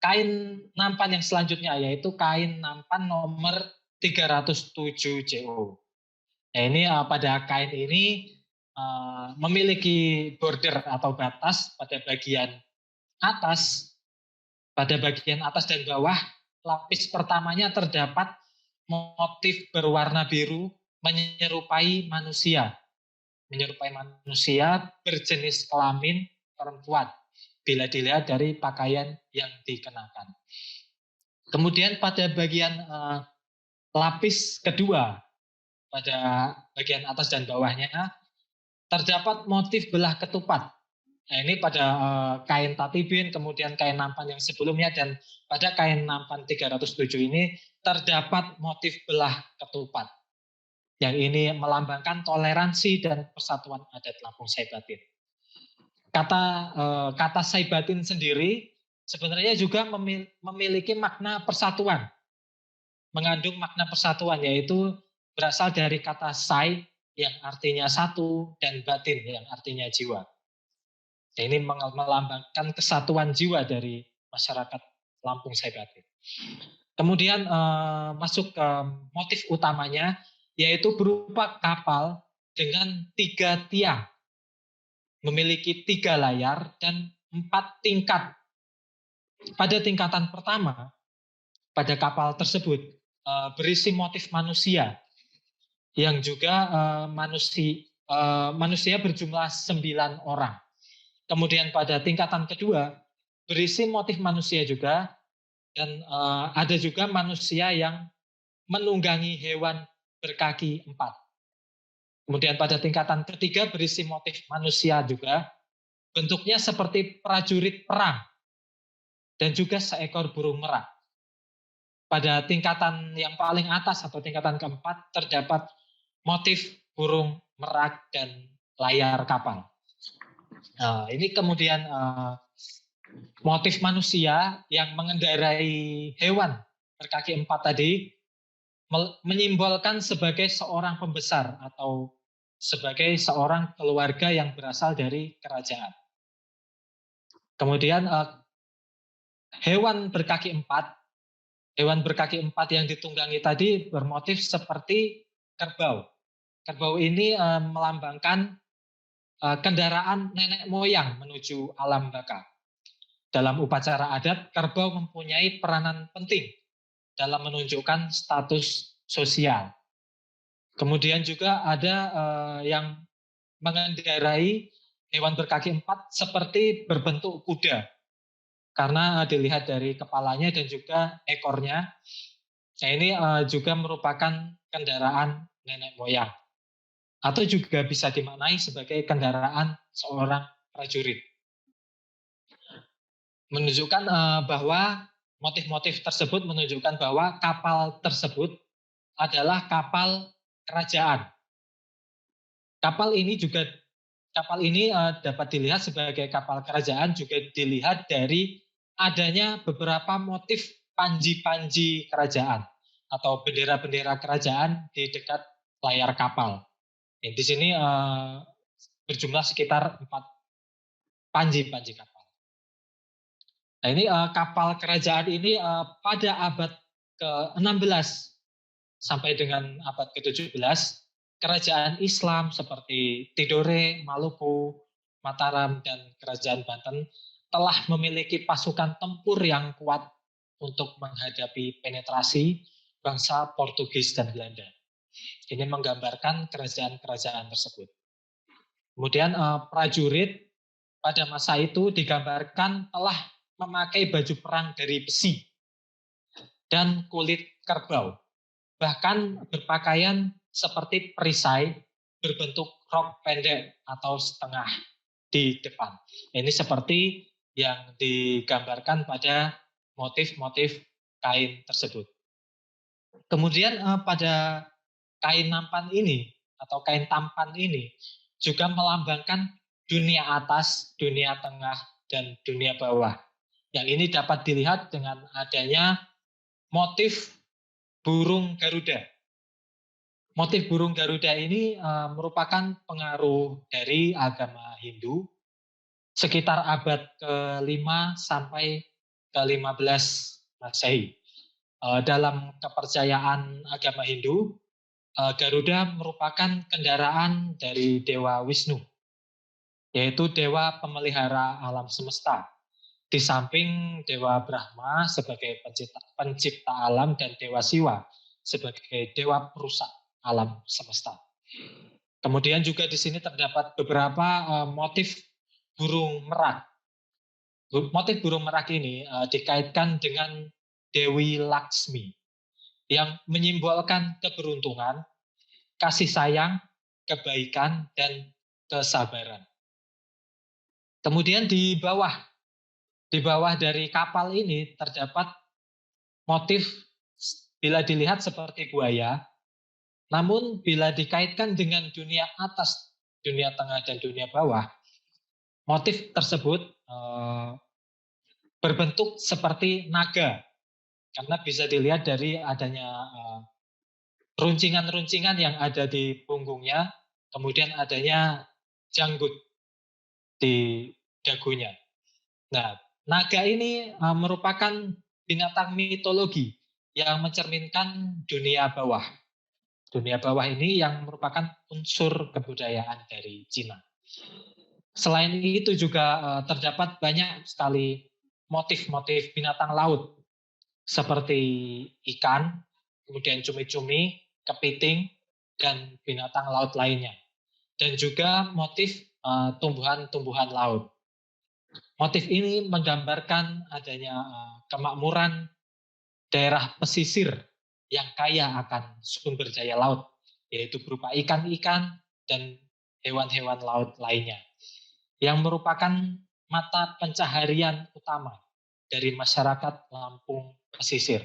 kain nampan yang selanjutnya, yaitu kain nampan nomor 307 JO. Nah, ini pada kain ini memiliki border atau batas pada bagian atas. Pada bagian atas dan bawah, lapis pertamanya terdapat motif berwarna biru menyerupai manusia berjenis kelamin perempuan bila dilihat dari pakaian yang dikenakan. Kemudian pada bagian lapis kedua, pada bagian atas dan bawahnya terdapat motif belah ketupat. Nah, ini pada kain tatibin, kemudian kain nampan yang sebelumnya, dan pada kain nampan 307 ini terdapat motif belah ketupat. Yang ini melambangkan toleransi dan persatuan adat Lampung Saibatin. Kata Saibatin sendiri sebenarnya juga memiliki makna persatuan. Mengandung makna persatuan, yaitu berasal dari kata sai yang artinya satu dan batin yang artinya jiwa. Nah, ini melambangkan kesatuan jiwa dari masyarakat Lampung Saibatin. Kemudian masuk ke motif utamanya, yaitu berupa kapal dengan 3 tiang, memiliki 3 layar dan 4 tingkat. Pada tingkatan pertama, pada kapal tersebut berisi motif manusia, yang juga manusia berjumlah 9 orang. Kemudian pada tingkatan kedua berisi motif manusia juga, dan ada juga manusia yang menunggangi hewan berkaki 4. Kemudian pada tingkatan ketiga berisi motif manusia juga, bentuknya seperti prajurit perang dan juga seekor burung merak. Pada tingkatan yang paling atas atau tingkatan keempat terdapat motif burung merak dan layar kapal. Ini kemudian motif manusia yang mengendarai hewan berkaki 4 tadi menyimbolkan sebagai seorang pembesar atau sebagai seorang keluarga yang berasal dari kerajaan. Kemudian hewan berkaki empat yang ditunggangi tadi bermotif seperti kerbau. Kerbau ini melambangkan kendaraan nenek moyang menuju alam baka. Dalam upacara adat, kerbau mempunyai peranan penting dalam menunjukkan status sosial. Kemudian juga ada yang mengendarai hewan berkaki empat seperti berbentuk kuda. Karena dilihat dari kepalanya dan juga ekornya. Nah, ini juga merupakan kendaraan nenek moyang. Atau juga bisa dimaknai sebagai kendaraan seorang prajurit. Menunjukkan bahwa motif-motif tersebut menunjukkan bahwa kapal tersebut adalah kapal kerajaan. Kapal ini dapat dilihat sebagai kapal kerajaan juga dilihat dari adanya beberapa motif panji-panji kerajaan atau bendera-bendera kerajaan di dekat layar kapal. Di sini berjumlah sekitar 4 panji-panji kapal. Nah, ini kapal kerajaan ini pada abad ke-16 sampai dengan abad ke-17, kerajaan Islam seperti Tidore, Maluku, Mataram, dan kerajaan Banten telah memiliki pasukan tempur yang kuat untuk menghadapi penetrasi bangsa Portugis dan Belanda. Ini menggambarkan kerajaan-kerajaan tersebut. Kemudian prajurit pada masa itu digambarkan telah memakai baju perang dari besi dan kulit kerbau. Bahkan berpakaian seperti perisai berbentuk rok pendek atau setengah di depan. Ini seperti yang digambarkan pada motif-motif kain tersebut. Kemudian pada kain nampan ini atau kain tampan ini juga melambangkan dunia atas, dunia tengah, dan dunia bawah. Yang ini dapat dilihat dengan adanya motif burung Garuda. Motif burung Garuda ini merupakan pengaruh dari agama Hindu sekitar abad ke-5 sampai ke-15 Masehi. Dalam kepercayaan agama Hindu, Garuda merupakan kendaraan dari Dewa Wisnu, yaitu dewa pemelihara alam semesta. Di samping Dewa Brahma sebagai pencipta alam dan Dewa Siwa sebagai dewa perusak alam semesta. Kemudian juga di sini terdapat beberapa motif burung merak. Motif burung merak ini dikaitkan dengan Dewi Laksmi yang menyimbolkan keberuntungan, kasih sayang, kebaikan, dan kesabaran. Kemudian di bawah dari kapal ini terdapat motif bila dilihat seperti buaya, namun bila dikaitkan dengan dunia atas, dunia tengah, dan dunia bawah, motif tersebut berbentuk seperti naga. Karena bisa dilihat dari adanya runcingan-runcingan yang ada di punggungnya, kemudian adanya janggut di dagunya. Nah, naga ini merupakan binatang mitologi yang mencerminkan dunia bawah. Dunia bawah ini yang merupakan unsur kebudayaan dari Cina. Selain itu juga terdapat banyak sekali motif-motif binatang laut seperti ikan, kemudian cumi-cumi, kepiting, dan binatang laut lainnya. Dan juga motif tumbuhan-tumbuhan laut. Motif ini menggambarkan adanya kemakmuran daerah pesisir yang kaya akan sumber daya laut, yaitu berupa ikan-ikan dan hewan-hewan laut lainnya, yang merupakan mata pencaharian utama dari masyarakat Lampung pesisir.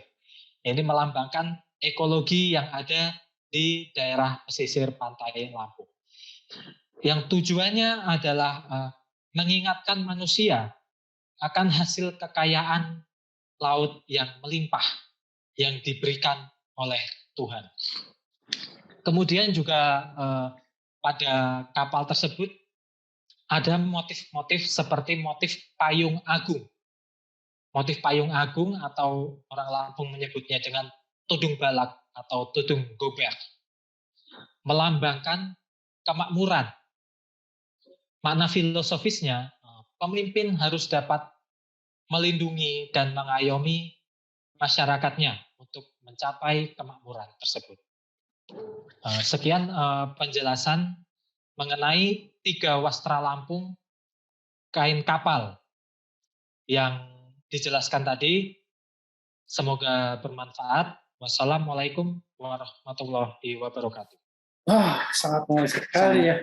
Ini melambangkan ekologi yang ada di daerah pesisir pantai Lampung. Yang tujuannya adalah mengingatkan manusia akan hasil kekayaan laut yang melimpah yang diberikan oleh Tuhan. Kemudian juga pada kapal tersebut ada motif-motif seperti motif payung agung. Motif payung agung atau orang Lampung menyebutnya dengan tudung balak atau tudung gober. Melambangkan kemakmuran. Makna filosofisnya, pemimpin harus dapat melindungi dan mengayomi masyarakatnya untuk mencapai kemakmuran tersebut. Sekian penjelasan mengenai 3 wastra Lampung kain kapal yang dijelaskan tadi. Semoga bermanfaat. Wassalamualaikum warahmatullahi wabarakatuh. Wah, sangat menarik sekali ya.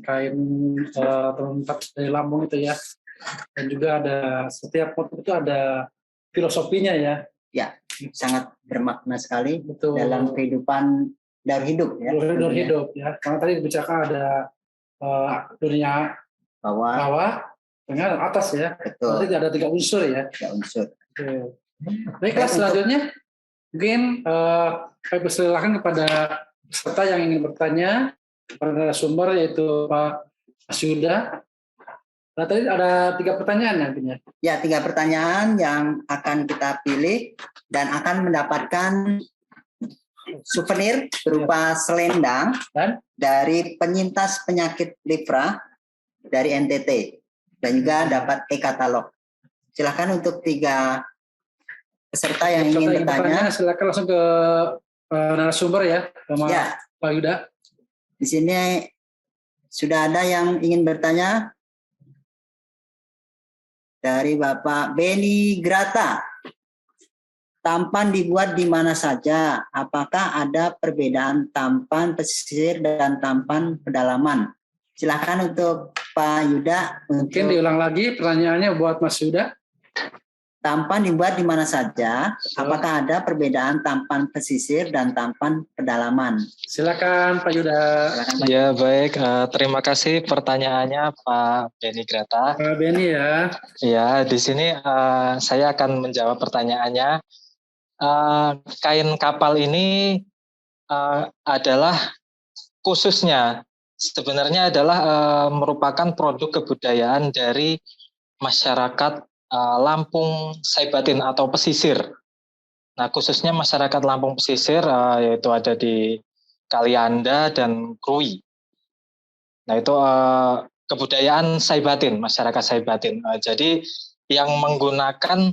Kain terlengkap dari Lampung itu ya. Dan juga ada setiap motif itu ada filosofinya ya. Ya, sangat bermakna sekali. Betul. Dalam kehidupan dari hidup ya. Dari hidup ya. Karena tadi dibicarakan ada dunia bawah, tengah dan atas ya. Betul. Berarti ada 3 unsur ya. 3 unsur. Baiklah, selanjutnya mungkin kami persilakan kepada peserta yang ingin bertanya kepada narasumber yaitu Pak Mas Yuda. Nah, tadi ada 3 pertanyaan nantinya. Ya, 3 pertanyaan yang akan kita pilih dan akan mendapatkan souvenir berupa selendang dan dari penyintas penyakit Livra dari NTT dan juga dapat e-katalog. Silakan untuk 3 peserta yang ingin bertanya. Silakan langsung ke narasumber ya, Ya. Pak Yuda. Di sini sudah ada yang ingin bertanya dari Bapak Beni Grata. Tampan dibuat di mana saja? Apakah ada perbedaan tampan pesisir dan tampan pedalaman? Silakan untuk Pak Yuda. Mungkin diulang lagi pertanyaannya buat Mas Yuda. Tampan dibuat di mana saja? Apakah ada perbedaan tampan pesisir dan tampan pedalaman? Silakan Pak Yuda. Ya baik, terima kasih pertanyaannya Pak Beni Grata. Pak Beni ya. Ya, di sini saya akan menjawab pertanyaannya. Kain kapal ini adalah khususnya sebenarnya adalah merupakan produk kebudayaan dari masyarakat Lampung Saibatin atau pesisir. Nah, khususnya masyarakat Lampung pesisir yaitu ada di Kalianda dan Krui. Nah, itu kebudayaan Saibatin, masyarakat Saibatin. Jadi yang menggunakan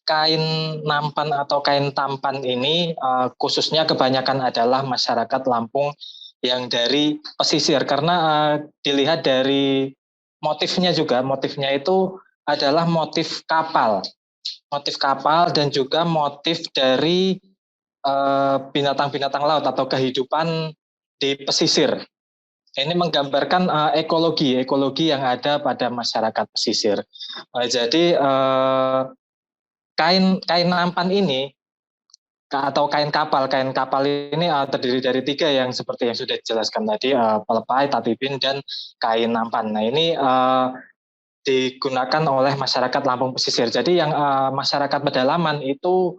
kain nampan atau kain tampan ini khususnya kebanyakan adalah masyarakat Lampung yang dari pesisir karena dilihat dari motifnya juga, motifnya itu adalah motif kapal dan juga motif dari binatang-binatang laut atau kehidupan di pesisir. Ini menggambarkan ekologi yang ada pada masyarakat pesisir. Jadi kain nampan ini atau kain kapal ini terdiri dari 3 yang seperti yang sudah dijelaskan tadi, pelepai, tatibin, dan kain nampan. Nah ini digunakan oleh masyarakat Lampung pesisir. Jadi yang masyarakat pedalaman itu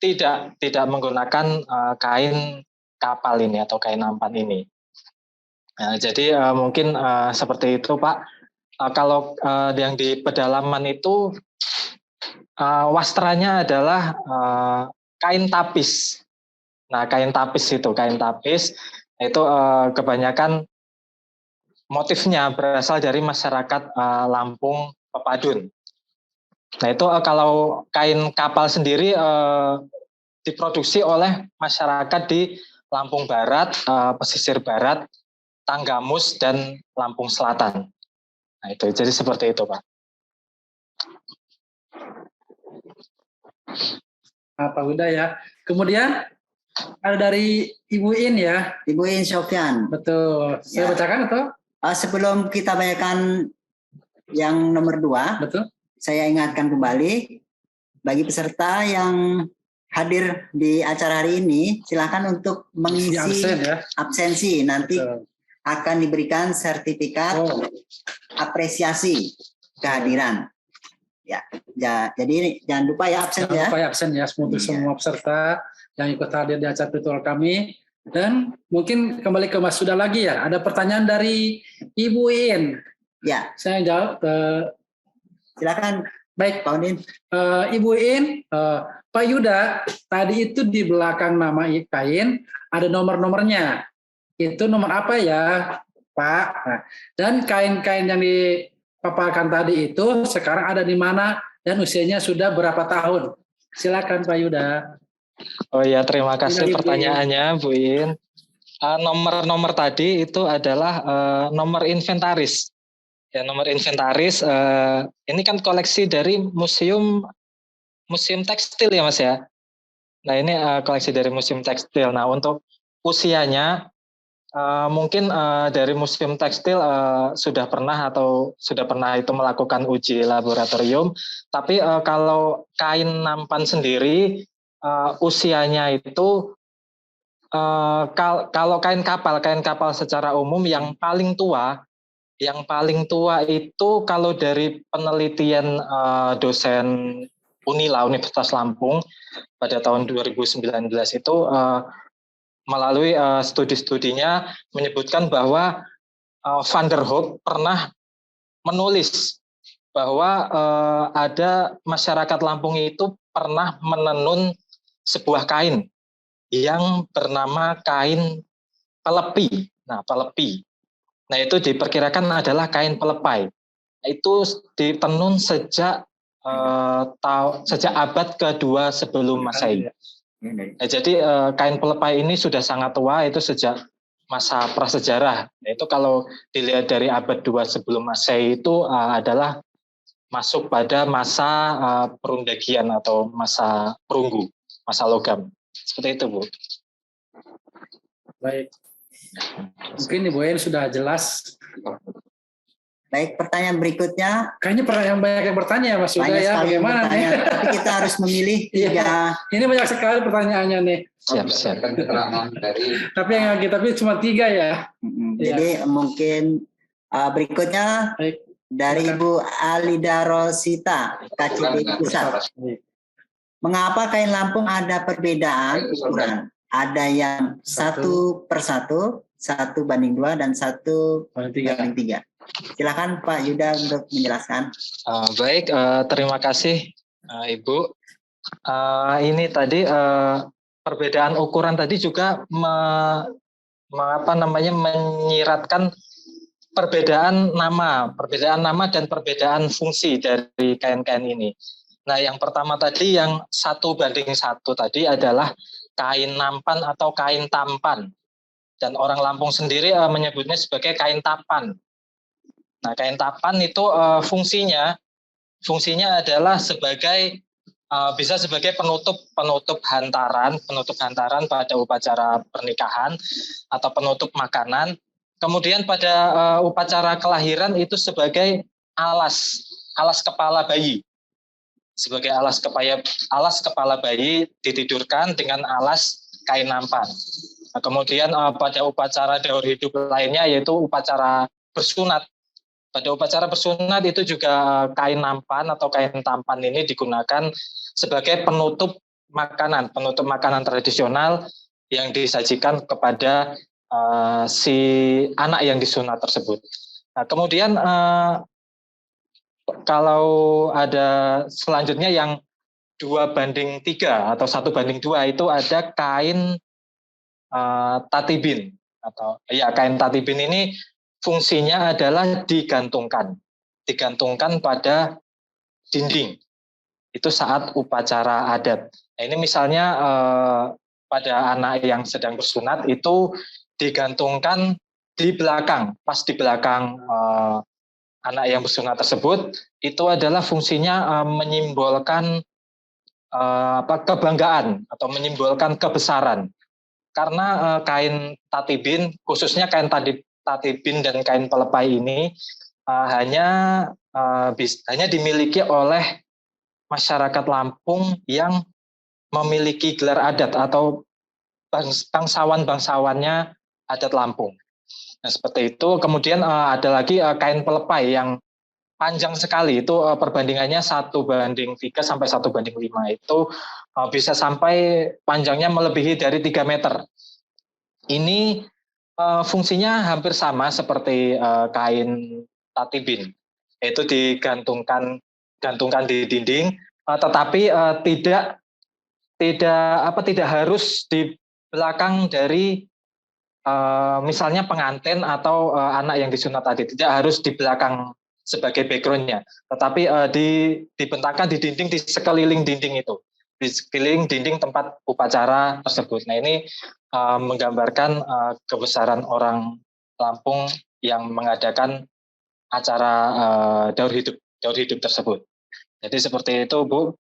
tidak menggunakan kain kapal ini atau kain nampan ini. Nah, jadi mungkin seperti itu Pak. Kalau yang di pedalaman itu wastranya adalah kain tapis. Nah, kain tapis itu kebanyakan motifnya berasal dari masyarakat Lampung Pepadun. Nah, itu kalau kain kapal sendiri diproduksi oleh masyarakat di Lampung Barat, pesisir barat, Tanggamus, dan Lampung Selatan. Nah, itu jadi seperti itu, Pak. Pak Huda ya. Kemudian ada dari Ibu In ya. Ibu In Sofyan. Betul. Saya bacakan atau? Sebelum kita bacakan yang nomor 2, betul. Saya ingatkan kembali bagi peserta yang hadir di acara hari ini, silakan untuk mengisi absensi. Nanti akan diberikan sertifikat apresiasi kehadiran. Ya, jadi jangan lupa ya absen ya. Jangan lupa ya absen ya. Semoga semua peserta yang ikut hadir di acara virtual kami Dan mungkin kembali ke Mas Sudah lagi ya. Ada pertanyaan dari Ibu In. Ya. Saya jawab. Silakan. Baik, Pak Udin. Ibu In, Pak Yuda, tadi itu di belakang nama kain ada nomor-nomornya. Itu nomor apa ya, Pak? Nah, dan kain-kain yang dipaparkan tadi itu sekarang ada di mana dan usianya sudah berapa tahun? Silakan Pak Yuda. Oh ya, terima kasih pertanyaannya Bu In. Nomor-nomor tadi itu adalah nomor inventaris. Ya, nomor inventaris ini kan koleksi dari museum tekstil ya Mas ya. Nah ini koleksi dari museum tekstil. Nah untuk usianya mungkin dari museum tekstil sudah pernah itu melakukan uji laboratorium. Tapi kalau kain nampan sendiri usianya itu kalau kain kapal secara umum yang paling tua itu kalau dari penelitian dosen Unila Universitas Lampung pada tahun 2019 itu melalui studi-studinya menyebutkan bahwa Van der Hoek pernah menulis bahwa ada masyarakat Lampung itu pernah menenun sebuah kain yang bernama kain pelepi. Nah, pelepi. Nah, itu diperkirakan adalah kain pelepai. Itu ditenun sejak abad kedua sebelum Masehi. Nah, jadi kain pelepai ini sudah sangat tua, itu sejak masa prasejarah. Nah, itu kalau dilihat dari abad 2 sebelum Masehi itu adalah masuk pada masa perundagian atau masa perunggu, masa logam. Seperti itu, Bu. Baik. Mungkin Ibu In sudah jelas. Baik, pertanyaan berikutnya. Kayaknya yang banyak yang bertanya ya Mas Yuda ya. Bagaimana nih? Tapi kita harus memilih 3. Ini banyak sekali pertanyaannya nih. Siap. Tapi yang kita pilih cuma 3 ya. Jadi mungkin berikutnya dari Ibu Alida Rosita, KCB Pusat. Mengapa kain Lampung ada perbedaan ukuran? Ada yang 1/1, 1/2, dan 1/3. Silakan Pak Yuda untuk menjelaskan. Baik, terima kasih Ibu. Ini tadi perbedaan ukuran tadi juga menyiratkan perbedaan nama dan perbedaan fungsi dari kain-kain ini. Nah, yang pertama tadi yang 1:1 tadi adalah kain nampan atau kain tampan. Dan orang Lampung sendiri menyebutnya sebagai kain tapan. Nah, kain tapan itu fungsinya adalah sebagai bisa sebagai penutup hantaran pada upacara pernikahan atau penutup makanan. Kemudian pada upacara kelahiran itu sebagai alas kepala bayi. Sebagai alas kepala bayi ditidurkan dengan alas kain nampan. Nah, kemudian pada upacara daur hidup lainnya yaitu upacara bersunat. Pada upacara bersunat itu juga kain nampan atau kain tampan ini digunakan sebagai penutup makanan tradisional yang disajikan kepada si anak yang disunat tersebut. Nah, kemudian kalau ada selanjutnya yang 2:3 atau 1:2 itu ada kain tatibin atau kain tatibin ini fungsinya adalah digantungkan pada dinding itu saat upacara adat. Nah, ini misalnya pada anak yang sedang bersunat itu digantungkan pas di belakang anak yang bersunat tersebut, itu adalah fungsinya menyimbolkan kebanggaan atau menyimbolkan kebesaran. Karena kain tatibin, khususnya kain tatibin dan kain pelepai ini hanya dimiliki oleh masyarakat Lampung yang memiliki gelar adat atau bangsawannya adat Lampung. Nah, seperti itu. Kemudian ada lagi kain pelepai yang panjang sekali, itu perbandingannya 1:3 sampai 1:5. Itu bisa sampai panjangnya melebihi dari 3 meter. Ini fungsinya hampir sama seperti kain tatibin, yaitu digantungkan di dinding, tetapi tidak harus di belakang dari misalnya pengantin atau anak yang disunat tadi, tidak harus di belakang sebagai backgroundnya, tetapi dibentangkan di dinding, di sekeliling dinding itu, di sekeliling dinding tempat upacara tersebut. Nah, ini menggambarkan kebesaran orang Lampung yang mengadakan acara daur hidup tersebut. Jadi seperti itu, Bu,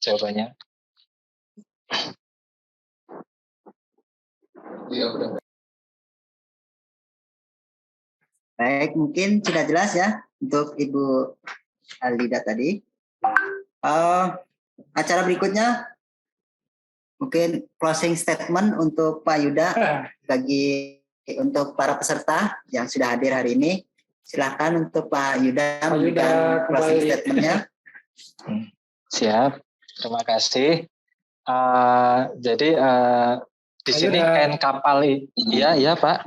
jawabannya. Baik, mungkin sudah jelas ya untuk Ibu Alida tadi. Acara berikutnya mungkin closing statement untuk Pak Yuda untuk para peserta yang sudah hadir hari ini. Silakan untuk Pak Yuda memberikan closing statement-nya. Siap, terima kasih. Jadi di sini kain kapal, ya Pak,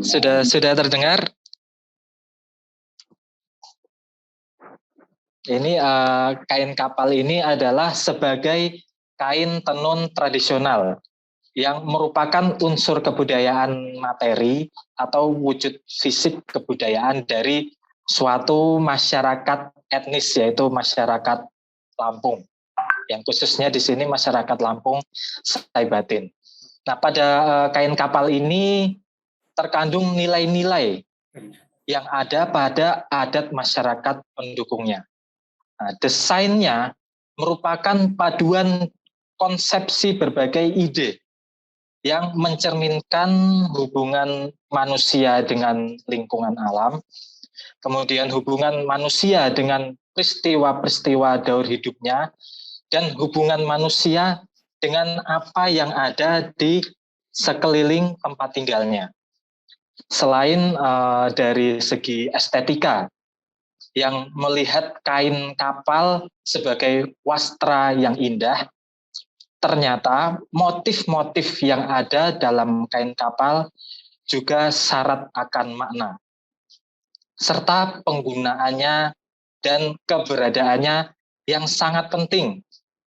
sudah terdengar. Ini kain kapal ini adalah sebagai kain tenun tradisional yang merupakan unsur kebudayaan materi atau wujud fisik kebudayaan dari suatu masyarakat etnis, yaitu masyarakat Lampung. Yang khususnya di sini masyarakat Lampung Saibatin. Nah, pada kain kapal ini terkandung nilai-nilai yang ada pada adat masyarakat pendukungnya. Nah, desainnya merupakan paduan konsepsi berbagai ide yang mencerminkan hubungan manusia dengan lingkungan alam, kemudian hubungan manusia dengan peristiwa-peristiwa daur hidupnya, dan hubungan manusia dengan apa yang ada di sekeliling tempat tinggalnya. Selain dari segi estetika, yang melihat kain kapal sebagai wastra yang indah, ternyata motif-motif yang ada dalam kain kapal juga syarat akan makna, serta penggunaannya dan keberadaannya yang sangat penting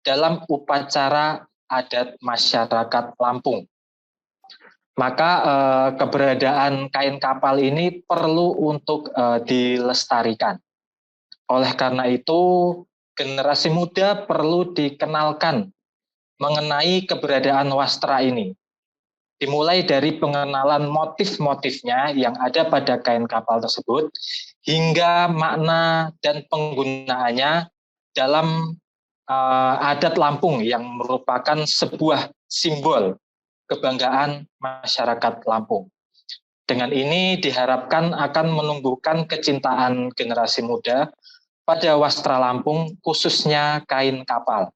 dalam upacara adat masyarakat Lampung. Maka keberadaan kain kapal ini perlu untuk dilestarikan. Oleh karena itu, generasi muda perlu dikenalkan mengenai keberadaan wastra ini. Dimulai dari pengenalan motif-motifnya yang ada pada kain kapal tersebut, hingga makna dan penggunaannya dalam adat Lampung yang merupakan sebuah simbol kebanggaan masyarakat Lampung. Dengan ini diharapkan akan menumbuhkan kecintaan generasi muda pada wastra Lampung, khususnya kain kapal.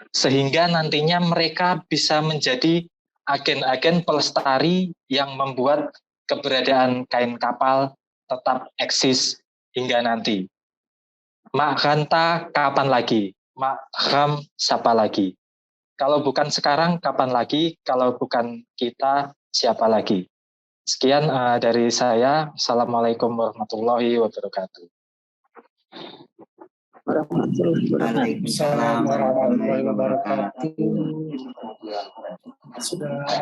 Sehingga nantinya mereka bisa menjadi agen-agen pelestari yang membuat keberadaan kain kapal tetap eksis hingga nanti. Mak Hanta kapan lagi? Mak Ham siapa lagi? Kalau bukan sekarang, kapan lagi? Kalau bukan kita, siapa lagi? Sekian dari saya. Assalamualaikum warahmatullahi wabarakatuh. Waalaikumsalam warahmatullahi wabarakatuh.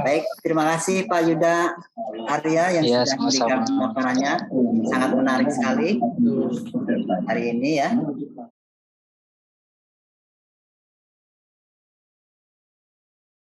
Baik, terima kasih Pak Yuda Arya yang sudah memberikan pemaparannya. Sangat menarik sekali hari ini ya.